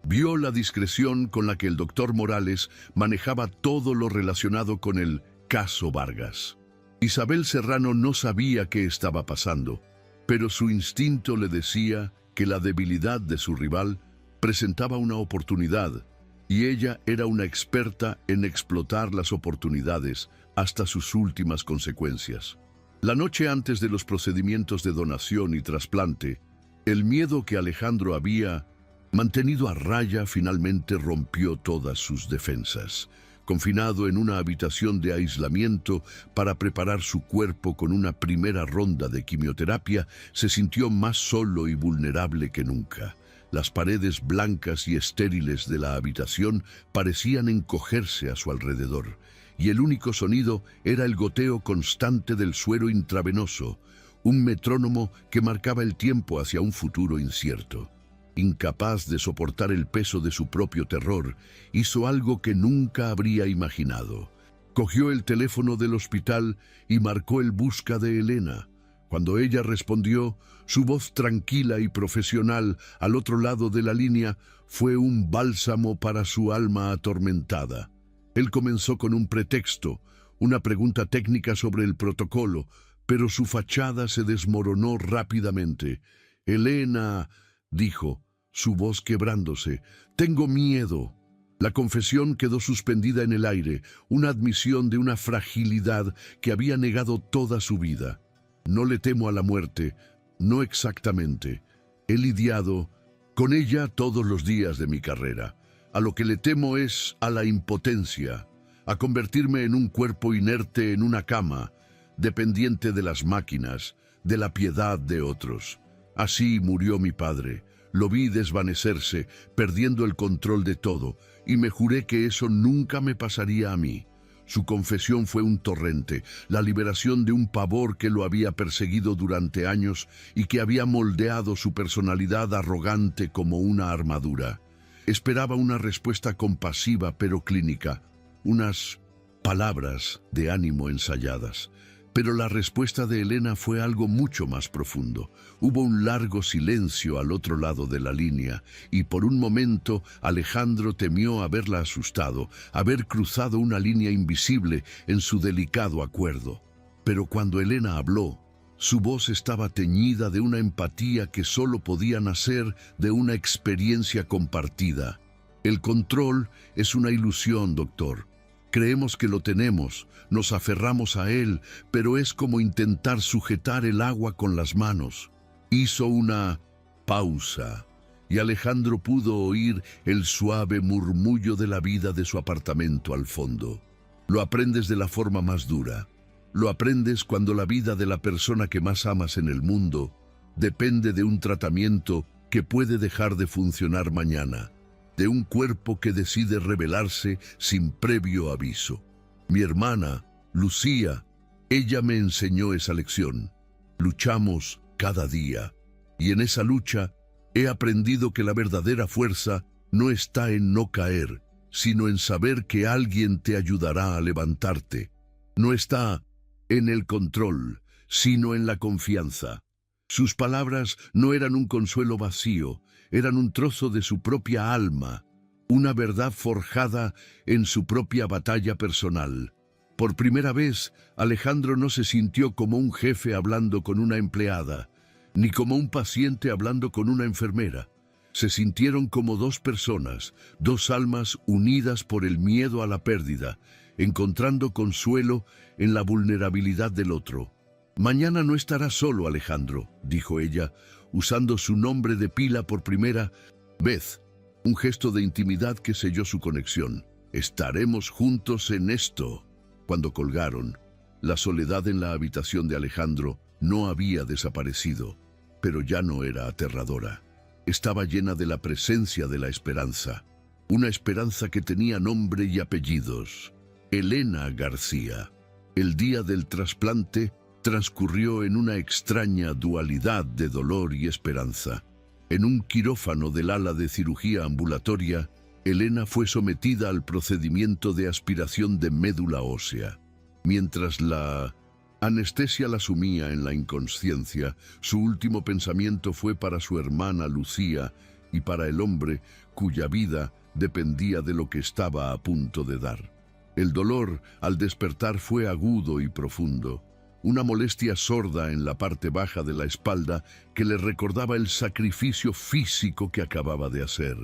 Vio la discreción con la que el doctor Morales manejaba todo lo relacionado con el caso Vargas. Isabel Serrano no sabía qué estaba pasando, pero su instinto le decía que la debilidad de su rival presentaba una oportunidad, y ella era una experta en explotar las oportunidades hasta sus últimas consecuencias. La noche antes de los procedimientos de donación y trasplante, el miedo que Alejandro había mantenido a raya finalmente rompió todas sus defensas. Confinado en una habitación de aislamiento para preparar su cuerpo con una primera ronda de quimioterapia, se sintió más solo y vulnerable que nunca. Las paredes blancas y estériles de la habitación parecían encogerse a su alrededor, y el único sonido era el goteo constante del suero intravenoso, un metrónomo que marcaba el tiempo hacia un futuro incierto. Incapaz de soportar el peso de su propio terror, hizo algo que nunca habría imaginado. Cogió el teléfono del hospital y marcó el busca de Elena. Cuando ella respondió, su voz tranquila y profesional al otro lado de la línea fue un bálsamo para su alma atormentada. Él comenzó con un pretexto, una pregunta técnica sobre el protocolo, pero su fachada se desmoronó rápidamente. «Elena», dijo, su voz quebrándose, «tengo miedo». La confesión quedó suspendida en el aire, una admisión de una fragilidad que había negado toda su vida. «No le temo a la muerte, no exactamente. He lidiado con ella todos los días de mi carrera. A lo que le temo es a la impotencia, a convertirme en un cuerpo inerte en una cama, dependiente de las máquinas, de la piedad de otros. Así murió mi padre. Lo vi desvanecerse, perdiendo el control de todo, y me juré que eso nunca me pasaría a mí». Su confesión fue un torrente, la liberación de un pavor que lo había perseguido durante años y que había moldeado su personalidad arrogante como una armadura. Esperaba una respuesta compasiva pero clínica, unas palabras de ánimo ensayadas. Pero la respuesta de Elena fue algo mucho más profundo. Hubo un largo silencio al otro lado de la línea, y por un momento Alejandro temió haberla asustado, haber cruzado una línea invisible en su delicado acuerdo. Pero cuando Elena habló, su voz estaba teñida de una empatía que solo podía nacer de una experiencia compartida. «El control es una ilusión, doctor. Creemos que lo tenemos, nos aferramos a él, pero es como intentar sujetar el agua con las manos». Hizo una pausa, y Alejandro pudo oír el suave murmullo de la vida de su apartamento al fondo. Lo aprendes de la forma más dura. Lo aprendes cuando la vida de la persona que más amas en el mundo depende de un tratamiento que puede dejar de funcionar mañana, de un cuerpo que decide rebelarse sin previo aviso. Mi hermana, Lucía, ella me enseñó esa lección. Luchamos cada día, y en esa lucha he aprendido que la verdadera fuerza no está en no caer, sino en saber que alguien te ayudará a levantarte. No está en el control, sino en la confianza. Sus palabras no eran un consuelo vacío, eran un trozo de su propia alma, una verdad forjada en su propia batalla personal. Por primera vez, Alejandro no se sintió como un jefe hablando con una empleada, ni como un paciente hablando con una enfermera. Se sintieron como dos personas, dos almas unidas por el miedo a la pérdida, encontrando consuelo en la vulnerabilidad del otro. «Mañana no estarás solo, Alejandro», dijo ella, usando su nombre de pila por primera vez, un gesto de intimidad que selló su conexión. «Estaremos juntos en esto». Cuando colgaron, la soledad en la habitación de Alejandro no había desaparecido, pero ya no era aterradora. Estaba llena de la presencia de la esperanza, una esperanza que tenía nombre y apellidos: Elena García. El día del trasplante transcurrió en una extraña dualidad de dolor y esperanza. En un quirófano del ala de cirugía ambulatoria, Elena fue sometida al procedimiento de aspiración de médula ósea. Mientras la anestesia la sumía en la inconsciencia, su último pensamiento fue para su hermana Lucía, y para el hombre cuya vida dependía de lo que estaba a punto de dar. El dolor al despertar fue agudo y profundo, una molestia sorda en la parte baja de la espalda que le recordaba el sacrificio físico que acababa de hacer.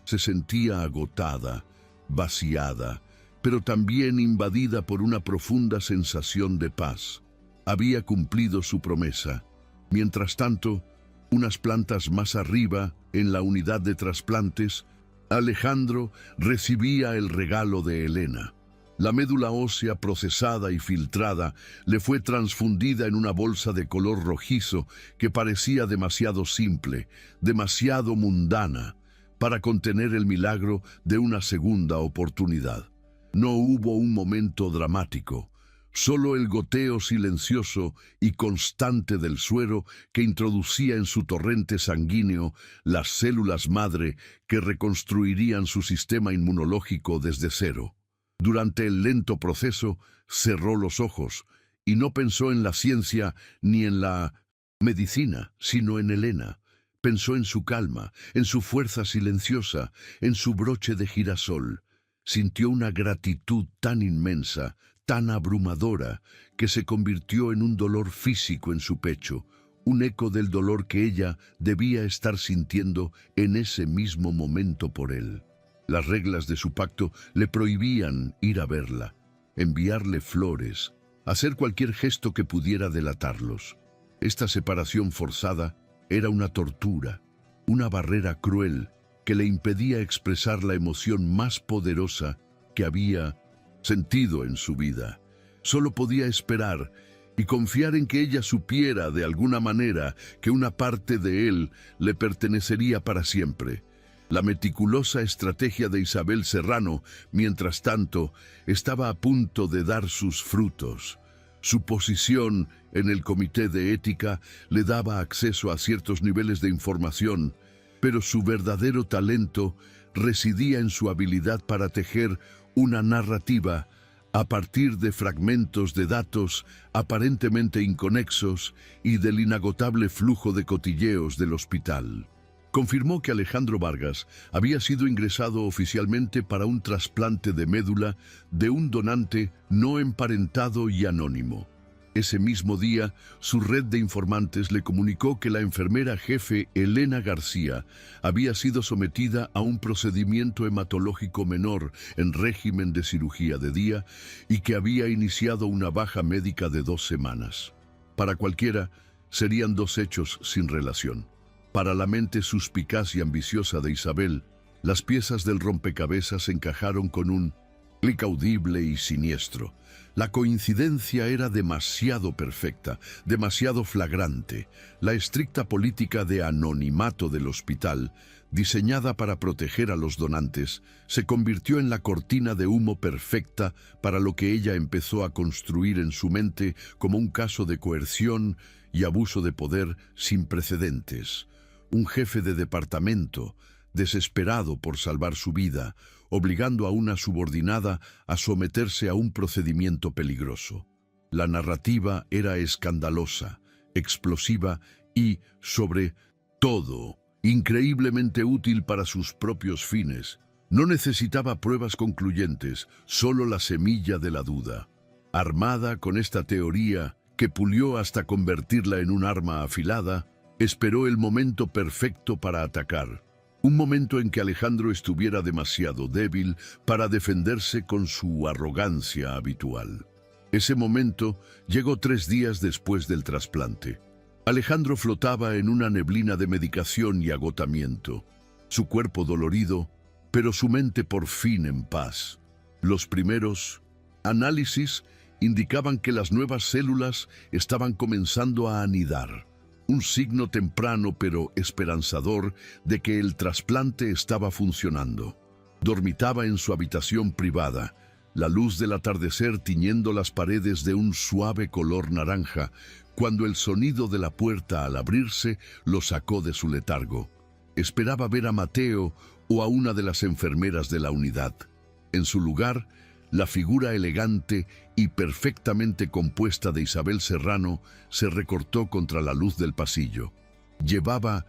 Se sentía agotada, vaciada, pero también invadida por una profunda sensación de paz. Había cumplido su promesa. Mientras tanto, unas plantas más arriba, en la unidad de trasplantes, Alejandro recibía el regalo de Elena. La médula ósea procesada y filtrada le fue transfundida en una bolsa de color rojizo que parecía demasiado simple, demasiado mundana, para contener el milagro de una segunda oportunidad. No hubo un momento dramático, solo el goteo silencioso y constante del suero que introducía en su torrente sanguíneo las células madre que reconstruirían su sistema inmunológico desde cero. Durante el lento proceso, cerró los ojos y no pensó en la ciencia ni en la medicina, sino en Elena. Pensó en su calma, en su fuerza silenciosa, en su broche de girasol. Sintió una gratitud tan inmensa, tan abrumadora, que se convirtió en un dolor físico en su pecho, un eco del dolor que ella debía estar sintiendo en ese mismo momento por él. Las reglas de su pacto le prohibían ir a verla, enviarle flores, hacer cualquier gesto que pudiera delatarlos. Esta separación forzada era una tortura, una barrera cruel que le impedía expresar la emoción más poderosa que había sentido en su vida. Solo podía esperar y confiar en que ella supiera de alguna manera que una parte de él le pertenecería para siempre. La meticulosa estrategia de Isabel Serrano, mientras tanto, estaba a punto de dar sus frutos. Su posición en el comité de ética le daba acceso a ciertos niveles de información, pero su verdadero talento residía en su habilidad para tejer una narrativa a partir de fragmentos de datos aparentemente inconexos y del inagotable flujo de cotilleos del hospital. Confirmó que Alejandro Vargas había sido ingresado oficialmente para un trasplante de médula de un donante no emparentado y anónimo. Ese mismo día, su red de informantes le comunicó que la enfermera jefe Elena García había sido sometida a un procedimiento hematológico menor en régimen de cirugía de día y que había iniciado una baja médica de 2 semanas. Para cualquiera, serían 2 hechos sin relación. Para la mente suspicaz y ambiciosa de Isabel, las piezas del rompecabezas encajaron con un clic audible y siniestro. La coincidencia era demasiado perfecta, demasiado flagrante. La estricta política de anonimato del hospital, diseñada para proteger a los donantes, se convirtió en la cortina de humo perfecta para lo que ella empezó a construir en su mente como un caso de coerción y abuso de poder sin precedentes. Un jefe de departamento, desesperado por salvar su vida, obligando a una subordinada a someterse a un procedimiento peligroso. La narrativa era escandalosa, explosiva y, sobre todo, increíblemente útil para sus propios fines. No necesitaba pruebas concluyentes, solo la semilla de la duda. Armada con esta teoría, que pulió hasta convertirla en un arma afilada, esperó el momento perfecto para atacar. Un momento en que Alejandro estuviera demasiado débil para defenderse con su arrogancia habitual. Ese momento llegó 3 días después del trasplante. Alejandro flotaba en una neblina de medicación y agotamiento. Su cuerpo dolorido, pero su mente por fin en paz. Los primeros análisis indicaban que las nuevas células estaban comenzando a anidar. Un signo temprano pero esperanzador de que el trasplante estaba funcionando. Dormitaba en su habitación privada, la luz del atardecer tiñendo las paredes de un suave color naranja, cuando el sonido de la puerta al abrirse lo sacó de su letargo. Esperaba ver a Mateo o a una de las enfermeras de la unidad. En su lugar, la figura elegante y perfectamente compuesta de Isabel Serrano se recortó contra la luz del pasillo. Llevaba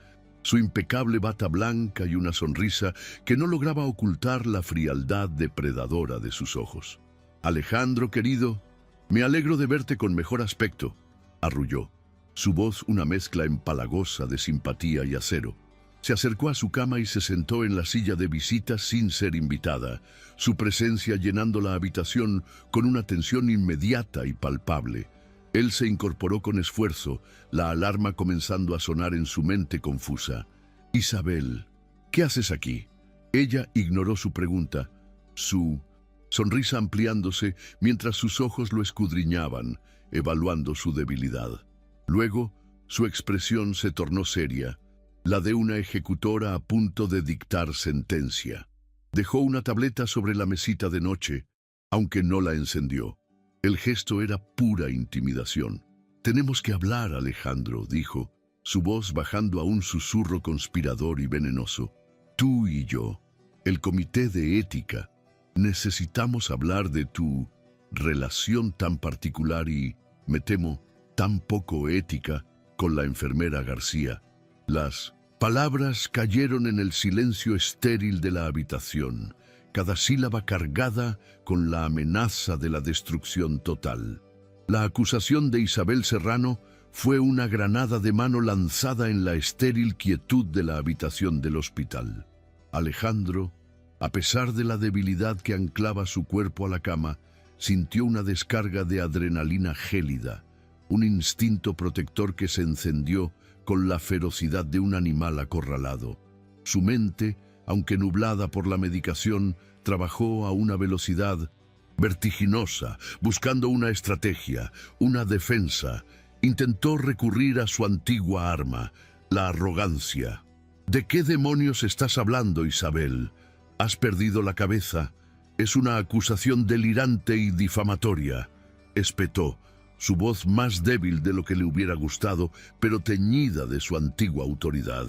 su impecable bata blanca y una sonrisa que no lograba ocultar la frialdad depredadora de sus ojos. «Alejandro, querido, me alegro de verte con mejor aspecto», arrulló, su voz una mezcla empalagosa de simpatía y acero. Se acercó a su cama y se sentó en la silla de visitas sin ser invitada, su presencia llenando la habitación con una tensión inmediata y palpable. Él se incorporó con esfuerzo, la alarma comenzando a sonar en su mente confusa. «Isabel, ¿qué haces aquí?». Ella ignoró su pregunta, su sonrisa ampliándose mientras sus ojos lo escudriñaban, evaluando su debilidad. Luego, su expresión se tornó seria, la de una ejecutora a punto de dictar sentencia. Dejó una tableta sobre la mesita de noche, aunque no la encendió. El gesto era pura intimidación. «Tenemos que hablar, Alejandro», dijo, su voz bajando a un susurro conspirador y venenoso. «Tú y yo, el comité de ética, necesitamos hablar de tu relación tan particular y, me temo, tan poco ética con la enfermera García». Las palabras cayeron en el silencio estéril de la habitación, cada sílaba cargada con la amenaza de la destrucción total. La acusación de Isabel Serrano fue una granada de mano lanzada en la estéril quietud de la habitación del hospital. Alejandro, a pesar de la debilidad que anclaba su cuerpo a la cama, sintió una descarga de adrenalina gélida, un instinto protector que se encendió con la ferocidad de un animal acorralado. Su mente, aunque nublada por la medicación, trabajó a una velocidad vertiginosa, buscando una estrategia, una defensa. Intentó recurrir a su antigua arma, la arrogancia. «¿De qué demonios estás hablando, Isabel? ¿Has perdido la cabeza? Es una acusación delirante y difamatoria», espetó, su voz más débil de lo que le hubiera gustado, pero teñida de su antigua autoridad.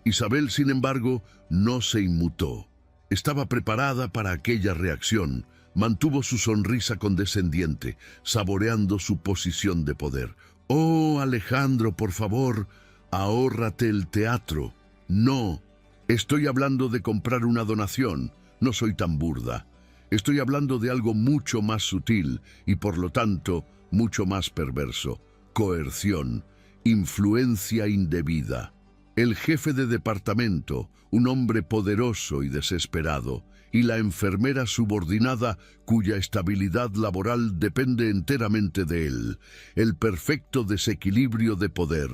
Isabel, sin embargo, no se inmutó. Estaba preparada para aquella reacción. Mantuvo su sonrisa condescendiente, saboreando su posición de poder. «Oh, Alejandro, por favor, ahórrate el teatro». «No, estoy hablando de comprar una donación. No soy tan burda. Estoy hablando de algo mucho más sutil y, por lo tanto, mucho más perverso. Coerción, influencia indebida». El jefe de departamento, un hombre poderoso y desesperado, y la enfermera subordinada cuya estabilidad laboral depende enteramente de él, el perfecto desequilibrio de poder,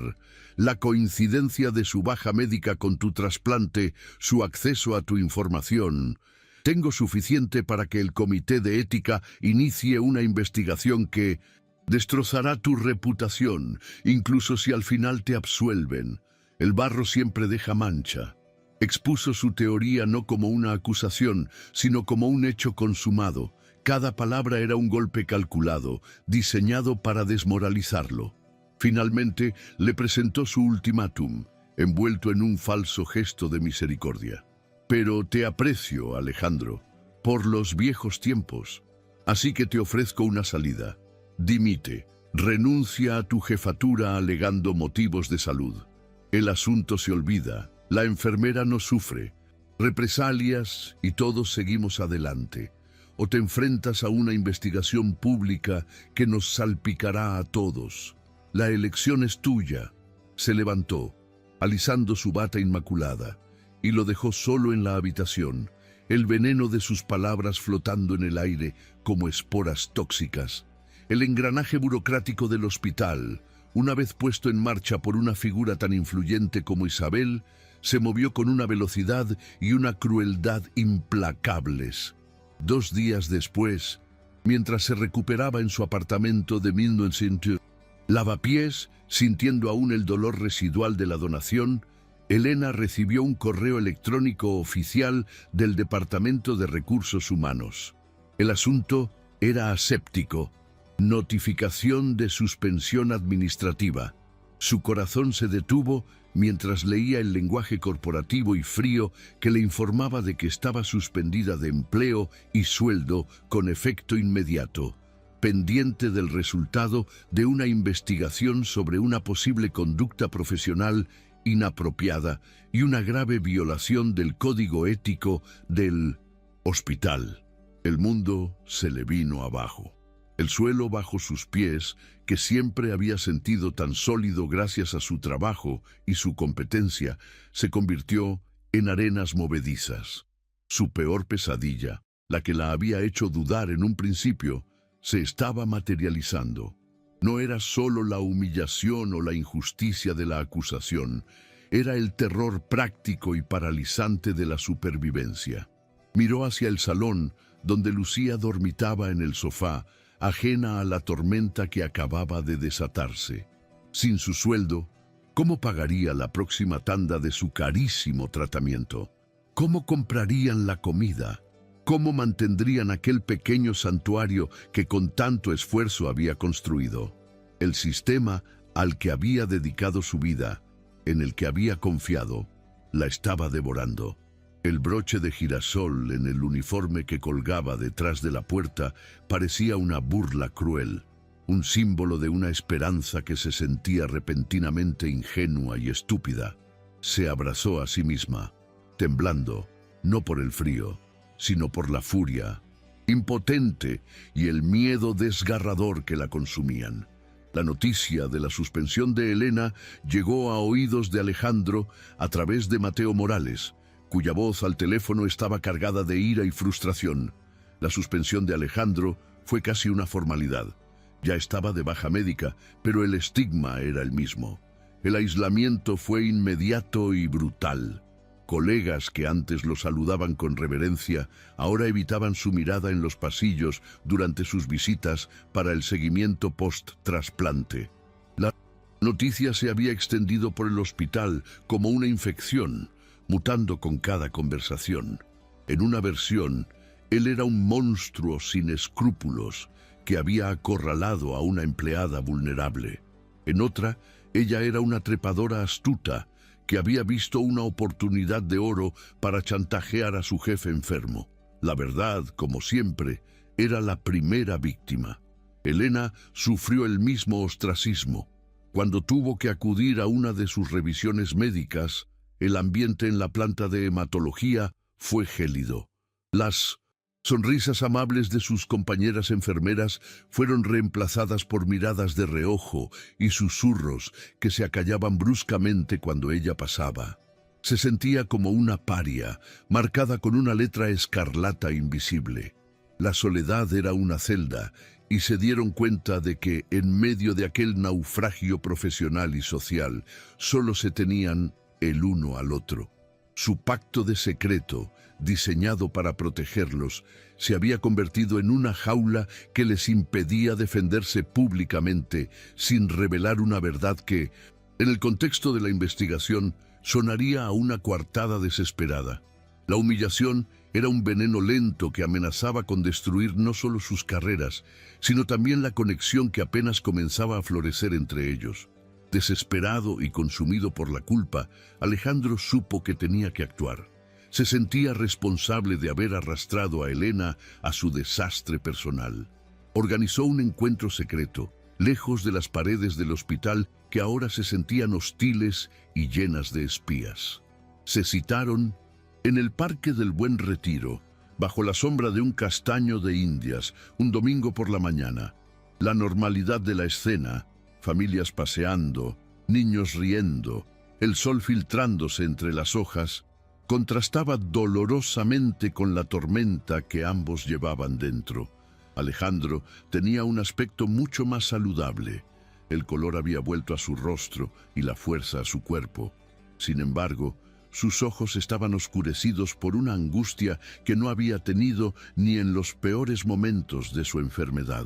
la coincidencia de su baja médica con tu trasplante, su acceso a tu información. Tengo suficiente para que el comité de ética inicie una investigación que destrozará tu reputación, incluso si al final te absuelven. El barro siempre deja mancha. Expuso su teoría no como una acusación, sino como un hecho consumado. Cada palabra era un golpe calculado, diseñado para desmoralizarlo. Finalmente, le presentó su ultimátum, envuelto en un falso gesto de misericordia. «Pero te aprecio, Alejandro, por los viejos tiempos. Así que te ofrezco una salida. Dimite, renuncia a tu jefatura alegando motivos de salud. El asunto se olvida, la enfermera no sufre, represalias y todos seguimos adelante. O te enfrentas a una investigación pública que nos salpicará a todos. La elección es tuya». Se levantó, alisando su bata inmaculada, y lo dejó solo en la habitación, el veneno de sus palabras flotando en el aire como esporas tóxicas. El engranaje burocrático del hospital, una vez puesto en marcha por una figura tan influyente como Isabel, se movió con una velocidad y una crueldad implacables. 2 días después, mientras se recuperaba en su apartamento de 1900, lavapiés, sintiendo aún el dolor residual de la donación, Elena recibió un correo electrónico oficial del Departamento de Recursos Humanos. El asunto era aséptico. Notificación de suspensión administrativa. Su corazón se detuvo mientras leía el lenguaje corporativo y frío que le informaba de que estaba suspendida de empleo y sueldo con efecto inmediato, pendiente del resultado de una investigación sobre una posible conducta profesional inapropiada y una grave violación del código ético del hospital. El mundo se le vino abajo. El suelo bajo sus pies, que siempre había sentido tan sólido gracias a su trabajo y su competencia, se convirtió en arenas movedizas. Su peor pesadilla, la que la había hecho dudar en un principio, se estaba materializando. No era solo la humillación o la injusticia de la acusación, era el terror práctico y paralizante de la supervivencia. Miró hacia el salón, donde Lucía dormitaba en el sofá, ajena a la tormenta que acababa de desatarse. Sin su sueldo, ¿cómo pagaría la próxima tanda de su carísimo tratamiento? ¿Cómo comprarían la comida? ¿Cómo mantendrían aquel pequeño santuario que con tanto esfuerzo había construido? El sistema al que había dedicado su vida, en el que había confiado, la estaba devorando. El broche de girasol en el uniforme que colgaba detrás de la puerta parecía una burla cruel, un símbolo de una esperanza que se sentía repentinamente ingenua y estúpida. Se abrazó a sí misma, temblando, no por el frío, sino por la furia, impotente y el miedo desgarrador que la consumían. La noticia de la suspensión de Elena llegó a oídos de Alejandro a través de Mateo Morales, cuya voz al teléfono estaba cargada de ira y frustración. La suspensión de Alejandro fue casi una formalidad. Ya estaba de baja médica, pero el estigma era el mismo. El aislamiento fue inmediato y brutal. Colegas que antes lo saludaban con reverencia, ahora evitaban su mirada en los pasillos durante sus visitas para el seguimiento post-trasplante. La noticia se había extendido por el hospital como una infección, mutando con cada conversación. En una versión, él era un monstruo sin escrúpulos que había acorralado a una empleada vulnerable. En otra, ella era una trepadora astuta que había visto una oportunidad de oro para chantajear a su jefe enfermo. La verdad, como siempre, era la primera víctima. Elena sufrió el mismo ostracismo. Cuando tuvo que acudir a una de sus revisiones médicas, el ambiente en la planta de hematología fue gélido. Las sonrisas amables de sus compañeras enfermeras fueron reemplazadas por miradas de reojo y susurros que se acallaban bruscamente cuando ella pasaba. Se sentía como una paria, marcada con una letra escarlata invisible. La soledad era una celda, y se dieron cuenta de que, en medio de aquel naufragio profesional y social, solo se tenían el uno al otro. Su pacto de secreto, diseñado para protegerlos, se había convertido en una jaula que les impedía defenderse públicamente sin revelar una verdad que, en el contexto de la investigación, sonaría a una coartada desesperada. La humillación era un veneno lento que amenazaba con destruir no solo sus carreras, sino también la conexión que apenas comenzaba a florecer entre ellos. Desesperado y consumido por la culpa, Alejandro supo que tenía que actuar. Se sentía responsable de haber arrastrado a Elena a su desastre personal. Organizó un encuentro secreto, lejos de las paredes del hospital que ahora se sentían hostiles y llenas de espías. Se citaron en el Parque del Buen Retiro, bajo la sombra de un castaño de Indias, un domingo por la mañana. La normalidad de la escena, familias paseando, niños riendo, el sol filtrándose entre las hojas, contrastaba dolorosamente con la tormenta que ambos llevaban dentro. Alejandro tenía un aspecto mucho más saludable. El color había vuelto a su rostro y la fuerza a su cuerpo. Sin embargo, sus ojos estaban oscurecidos por una angustia que no había tenido ni en los peores momentos de su enfermedad.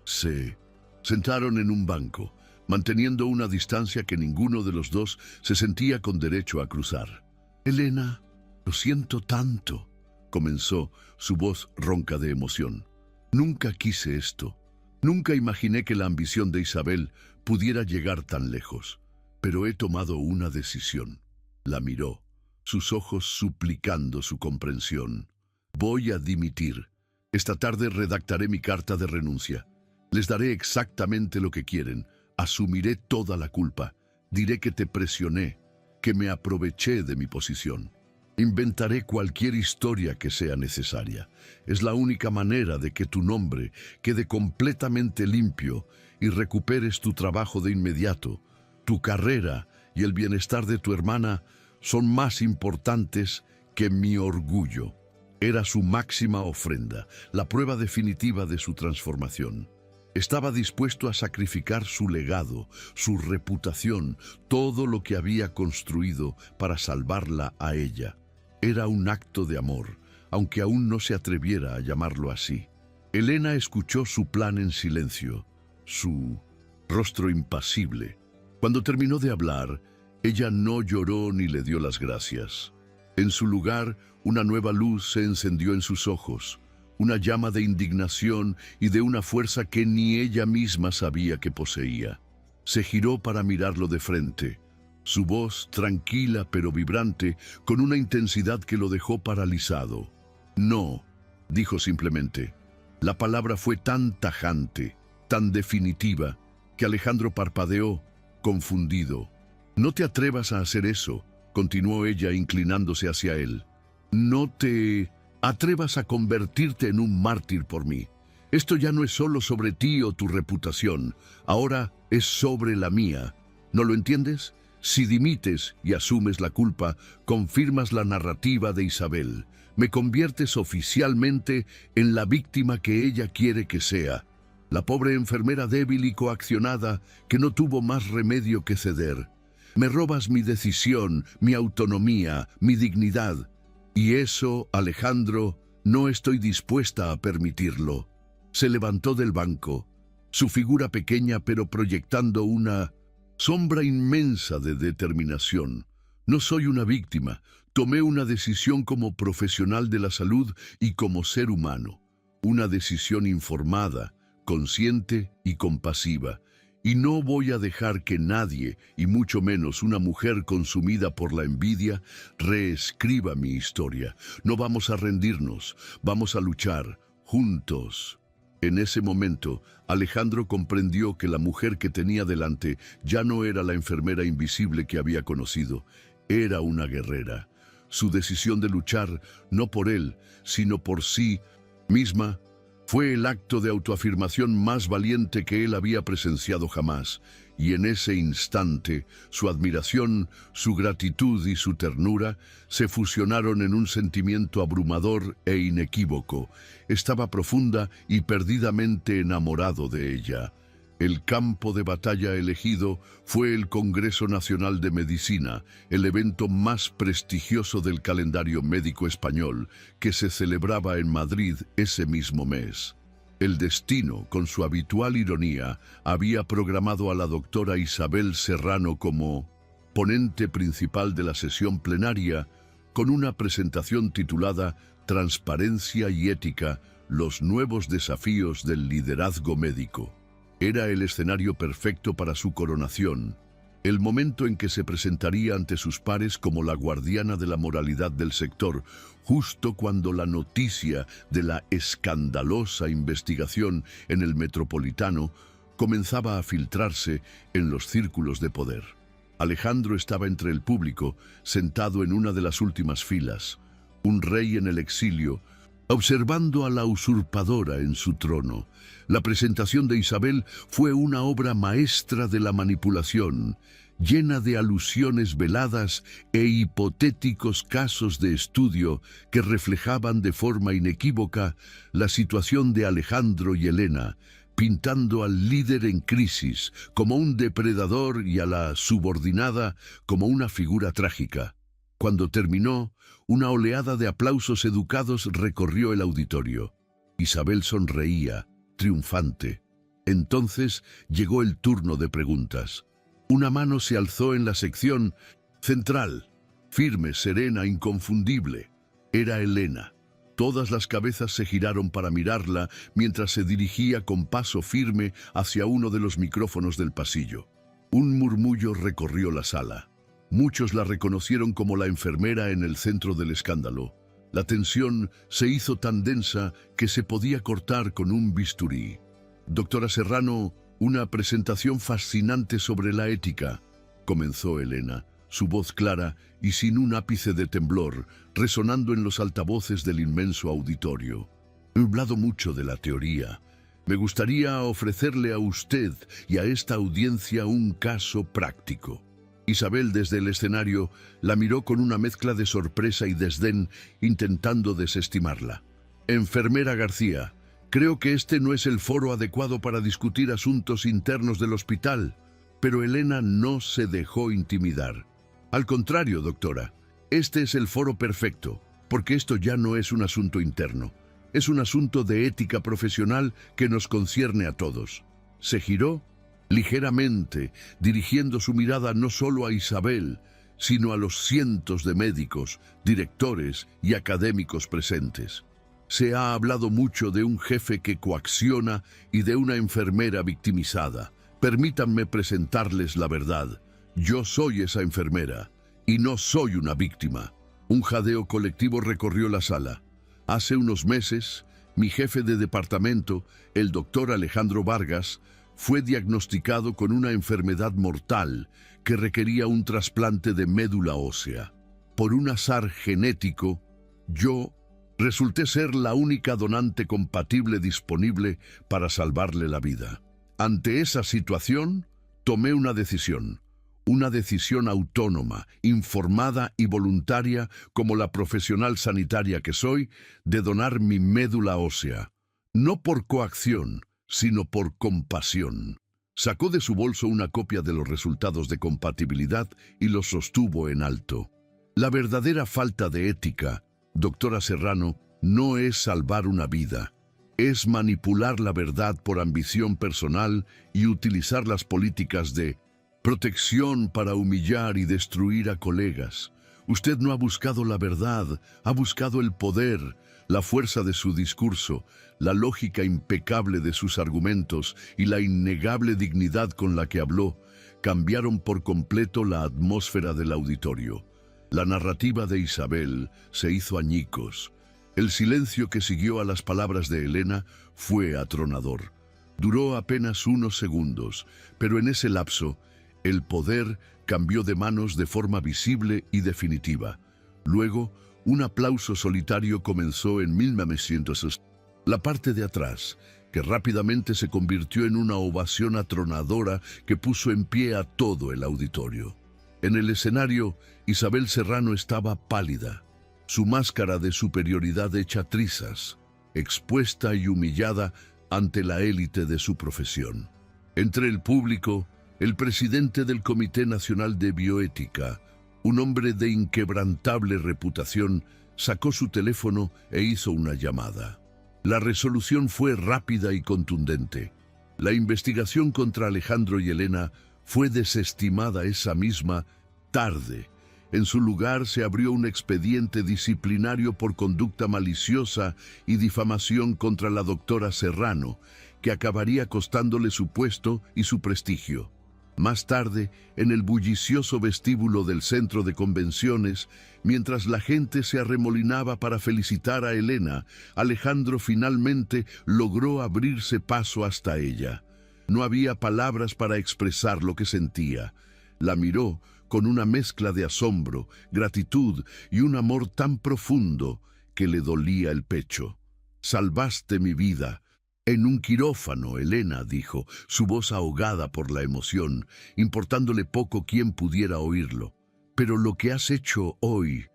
Se sentaron en un banco, manteniendo una distancia que ninguno de los dos se sentía con derecho a cruzar. «Elena, lo siento tanto», comenzó, su voz ronca de emoción. «Nunca quise esto. Nunca imaginé que la ambición de Isabel pudiera llegar tan lejos. Pero he tomado una decisión». La miró, sus ojos suplicando su comprensión. «Voy a dimitir. Esta tarde redactaré mi carta de renuncia. Les daré exactamente lo que quieren. Asumiré toda la culpa. Diré que te presioné, que me aproveché de mi posición. Inventaré cualquier historia que sea necesaria. Es la única manera de que tu nombre quede completamente limpio y recuperes tu trabajo de inmediato. Tu carrera y el bienestar de tu hermana son más importantes que mi orgullo. Era su máxima ofrenda, la prueba definitiva de su transformación. Estaba dispuesto a sacrificar su legado, su reputación, todo lo que había construido para salvarla a ella. Era un acto de amor, aunque aún no se atreviera a llamarlo así. Elena escuchó su plan en silencio, su rostro impasible. Cuando terminó de hablar, ella no lloró ni le dio las gracias. En su lugar, una nueva luz se encendió en sus ojos, una llama de indignación y de una fuerza que ni ella misma sabía que poseía. Se giró para mirarlo de frente, su voz tranquila pero vibrante, con una intensidad que lo dejó paralizado. No, dijo simplemente. La palabra fue tan tajante, tan definitiva, que Alejandro parpadeó, confundido. No te atrevas a hacer eso, continuó ella inclinándose hacia él. No te atrevas a convertirte en un mártir por mí. Esto ya no es solo sobre ti o tu reputación, ahora es sobre la mía. ¿No lo entiendes? Si dimites y asumes la culpa, confirmas la narrativa de Isabel. Me conviertes oficialmente en la víctima que ella quiere que sea. La pobre enfermera débil y coaccionada que no tuvo más remedio que ceder. Me robas mi decisión, mi autonomía, mi dignidad. Y eso, Alejandro, no estoy dispuesta a permitirlo. Se levantó del banco, su figura pequeña pero proyectando una sombra inmensa de determinación. No soy una víctima, tomé una decisión como profesional de la salud y como ser humano. Una decisión informada, consciente y compasiva. Y no voy a dejar que nadie, y mucho menos una mujer consumida por la envidia, reescriba mi historia. No vamos a rendirnos, vamos a luchar, juntos. En ese momento, Alejandro comprendió que la mujer que tenía delante ya no era la enfermera invisible que había conocido, era una guerrera. Su decisión de luchar, no por él, sino por sí misma, fue el acto de autoafirmación más valiente que él había presenciado jamás, y en ese instante, su admiración, su gratitud y su ternura se fusionaron en un sentimiento abrumador e inequívoco. Estaba profunda y perdidamente enamorado de ella. El campo de batalla elegido fue el Congreso Nacional de Medicina, el evento más prestigioso del calendario médico español, que se celebraba en Madrid ese mismo mes. El destino, con su habitual ironía, había programado a la doctora Isabel Serrano como ponente principal de la sesión plenaria, con una presentación titulada Transparencia y Ética, los nuevos desafíos del liderazgo médico. Era el escenario perfecto para su coronación, el momento en que se presentaría ante sus pares como la guardiana de la moralidad del sector, justo cuando la noticia de la escandalosa investigación en el Metropolitano comenzaba a filtrarse en los círculos de poder. Alejandro estaba entre el público, sentado en una de las últimas filas, un rey en el exilio, observando a la usurpadora en su trono. La presentación de Isabel fue una obra maestra de la manipulación, llena de alusiones veladas e hipotéticos casos de estudio que reflejaban de forma inequívoca la situación de Alejandro y Elena, pintando al líder en crisis como un depredador y a la subordinada como una figura trágica. Cuando terminó, una oleada de aplausos educados recorrió el auditorio. Isabel sonreía, triunfante. Entonces llegó el turno de preguntas. Una mano se alzó en la sección central, firme, serena, inconfundible. Era Elena. Todas las cabezas se giraron para mirarla mientras se dirigía con paso firme hacia uno de los micrófonos del pasillo. Un murmullo recorrió la sala. Muchos la reconocieron como la enfermera en el centro del escándalo. La tensión se hizo tan densa que se podía cortar con un bisturí. Doctora Serrano, una presentación fascinante sobre la ética, comenzó Elena. su voz clara y sin un ápice de temblor, resonando en los altavoces del inmenso auditorio. He hablado mucho de la teoría. Me gustaría ofrecerle a usted y a esta audiencia un caso práctico. Isabel, desde el escenario, la miró con una mezcla de sorpresa y desdén, intentando desestimarla. Enfermera García, creo que este no es el foro adecuado para discutir asuntos internos del hospital. Pero Elena no se dejó intimidar. Al contrario, doctora, este es el foro perfecto, porque esto ya no es un asunto interno. Es un asunto de ética profesional que nos concierne a todos. Se giró ligeramente, dirigiendo su mirada no solo a Isabel, sino a los cientos de médicos, directores y académicos presentes. Se ha hablado mucho de un jefe que coacciona y de una enfermera victimizada. Permítanme presentarles la verdad. Yo soy esa enfermera y no soy una víctima. Un jadeo colectivo recorrió la sala. Hace unos meses, mi jefe de departamento, el doctor Alejandro Vargas, fue diagnosticado con una enfermedad mortal que requería un trasplante de médula ósea. Por un azar genético, yo resulté ser la única donante compatible disponible para salvarle la vida. Ante esa situación, tomé una decisión autónoma, informada y voluntaria como la profesional sanitaria que soy, de donar mi médula ósea. No por coacción, sino por compasión. Sacó de su bolso una copia de los resultados de compatibilidad y los sostuvo en alto. La verdadera falta de ética, doctora Serrano, no es salvar una vida. Es manipular la verdad por ambición personal y utilizar las políticas de protección para humillar y destruir a colegas. Usted no ha buscado la verdad, ha buscado el poder, la fuerza de su discurso, la lógica impecable de sus argumentos y la innegable dignidad con la que habló, cambiaron por completo la atmósfera del auditorio. La narrativa de Isabel se hizo añicos. El silencio que siguió a las palabras de Elena fue atronador. Duró apenas unos segundos, pero en ese lapso, el poder cambió de manos de forma visible y definitiva. Luego, un aplauso solitario comenzó en 1900. La parte de atrás, que rápidamente se convirtió en una ovación atronadora que puso en pie a todo el auditorio. En el escenario, Isabel Serrano estaba pálida, su máscara de superioridad hecha trizas, expuesta y humillada ante la élite de su profesión. Entre el público, el presidente del Comité Nacional de Bioética, un hombre de inquebrantable reputación, sacó su teléfono e hizo una llamada. La resolución fue rápida y contundente. La investigación contra Alejandro y Elena fue desestimada esa misma tarde. En su lugar se abrió un expediente disciplinario por conducta maliciosa y difamación contra la doctora Serrano, que acabaría costándole su puesto y su prestigio. Más tarde, en el bullicioso vestíbulo del centro de convenciones, mientras la gente se arremolinaba para felicitar a Elena, Alejandro finalmente logró abrirse paso hasta ella. No había palabras para expresar lo que sentía. La miró con una mezcla de asombro, gratitud y un amor tan profundo que le dolía el pecho. «Salvaste mi vida». En un quirófano, Elena dijo, su voz ahogada por la emoción, importándole poco quién pudiera oírlo. «Pero lo que has hecho hoy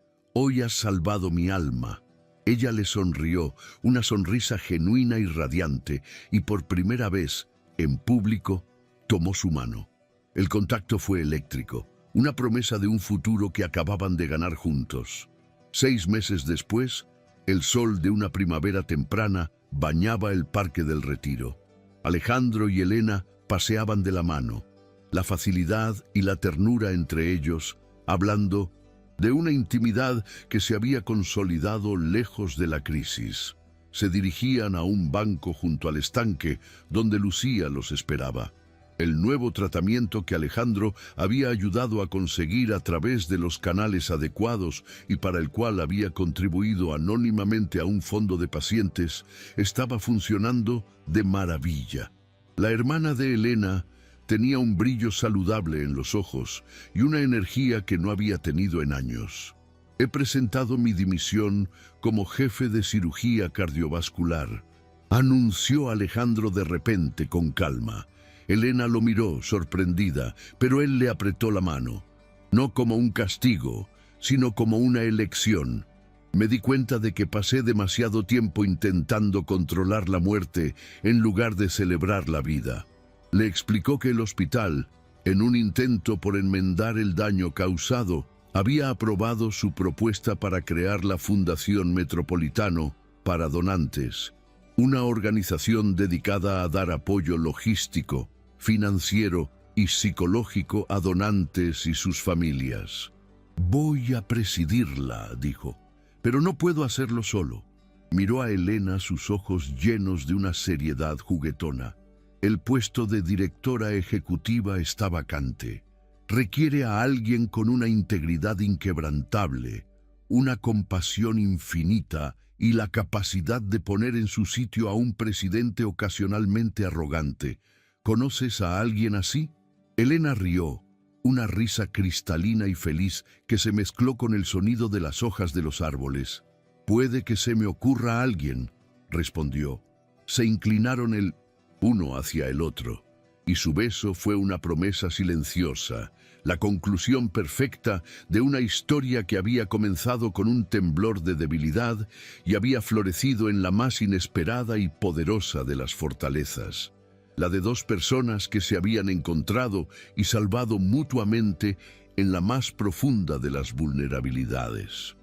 has salvado mi alma». Ella le sonrió, una sonrisa genuina y radiante, y por primera vez, en público, tomó su mano. El contacto fue eléctrico, una promesa de un futuro que acababan de ganar juntos. 6 meses después, el sol de una primavera temprana bañaba el Parque del Retiro. Alejandro y Elena paseaban de la mano, la facilidad y la ternura entre ellos, hablando de una intimidad que se había consolidado lejos de la crisis. Se dirigían a un banco junto al estanque donde Lucía los esperaba. El nuevo tratamiento que Alejandro había ayudado a conseguir a través de los canales adecuados y para el cual había contribuido anónimamente a un fondo de pacientes, estaba funcionando de maravilla. La hermana de Elena, Tenía un brillo saludable en los ojos y una energía que no había tenido en años. He presentado mi dimisión como jefe de cirugía cardiovascular, anunció Alejandro de repente con calma. Elena lo miró, sorprendida, pero él le apretó la mano. No como un castigo, sino como una elección. Me di cuenta de que pasé demasiado tiempo intentando controlar la muerte en lugar de celebrar la vida. Le explicó que el hospital, en un intento por enmendar el daño causado, había aprobado su propuesta para crear la Fundación Metropolitano para Donantes, una organización dedicada a dar apoyo logístico, financiero y psicológico a donantes y sus familias. Voy a presidirla, dijo, pero no puedo hacerlo solo. Miró a Elena, sus ojos llenos de una seriedad juguetona. El puesto de directora ejecutiva está vacante. Requiere a alguien con una integridad inquebrantable, una compasión infinita y la capacidad de poner en su sitio a un presidente ocasionalmente arrogante. ¿Conoces a alguien así? Elena rió, una risa cristalina y feliz que se mezcló con el sonido de las hojas de los árboles. Puede que se me ocurra a alguien, respondió. Se inclinaron el uno hacia el otro, y su beso fue una promesa silenciosa, la conclusión perfecta de una historia que había comenzado con un temblor de debilidad y había florecido en la más inesperada y poderosa de las fortalezas, la de dos personas que se habían encontrado y salvado mutuamente en la más profunda de las vulnerabilidades.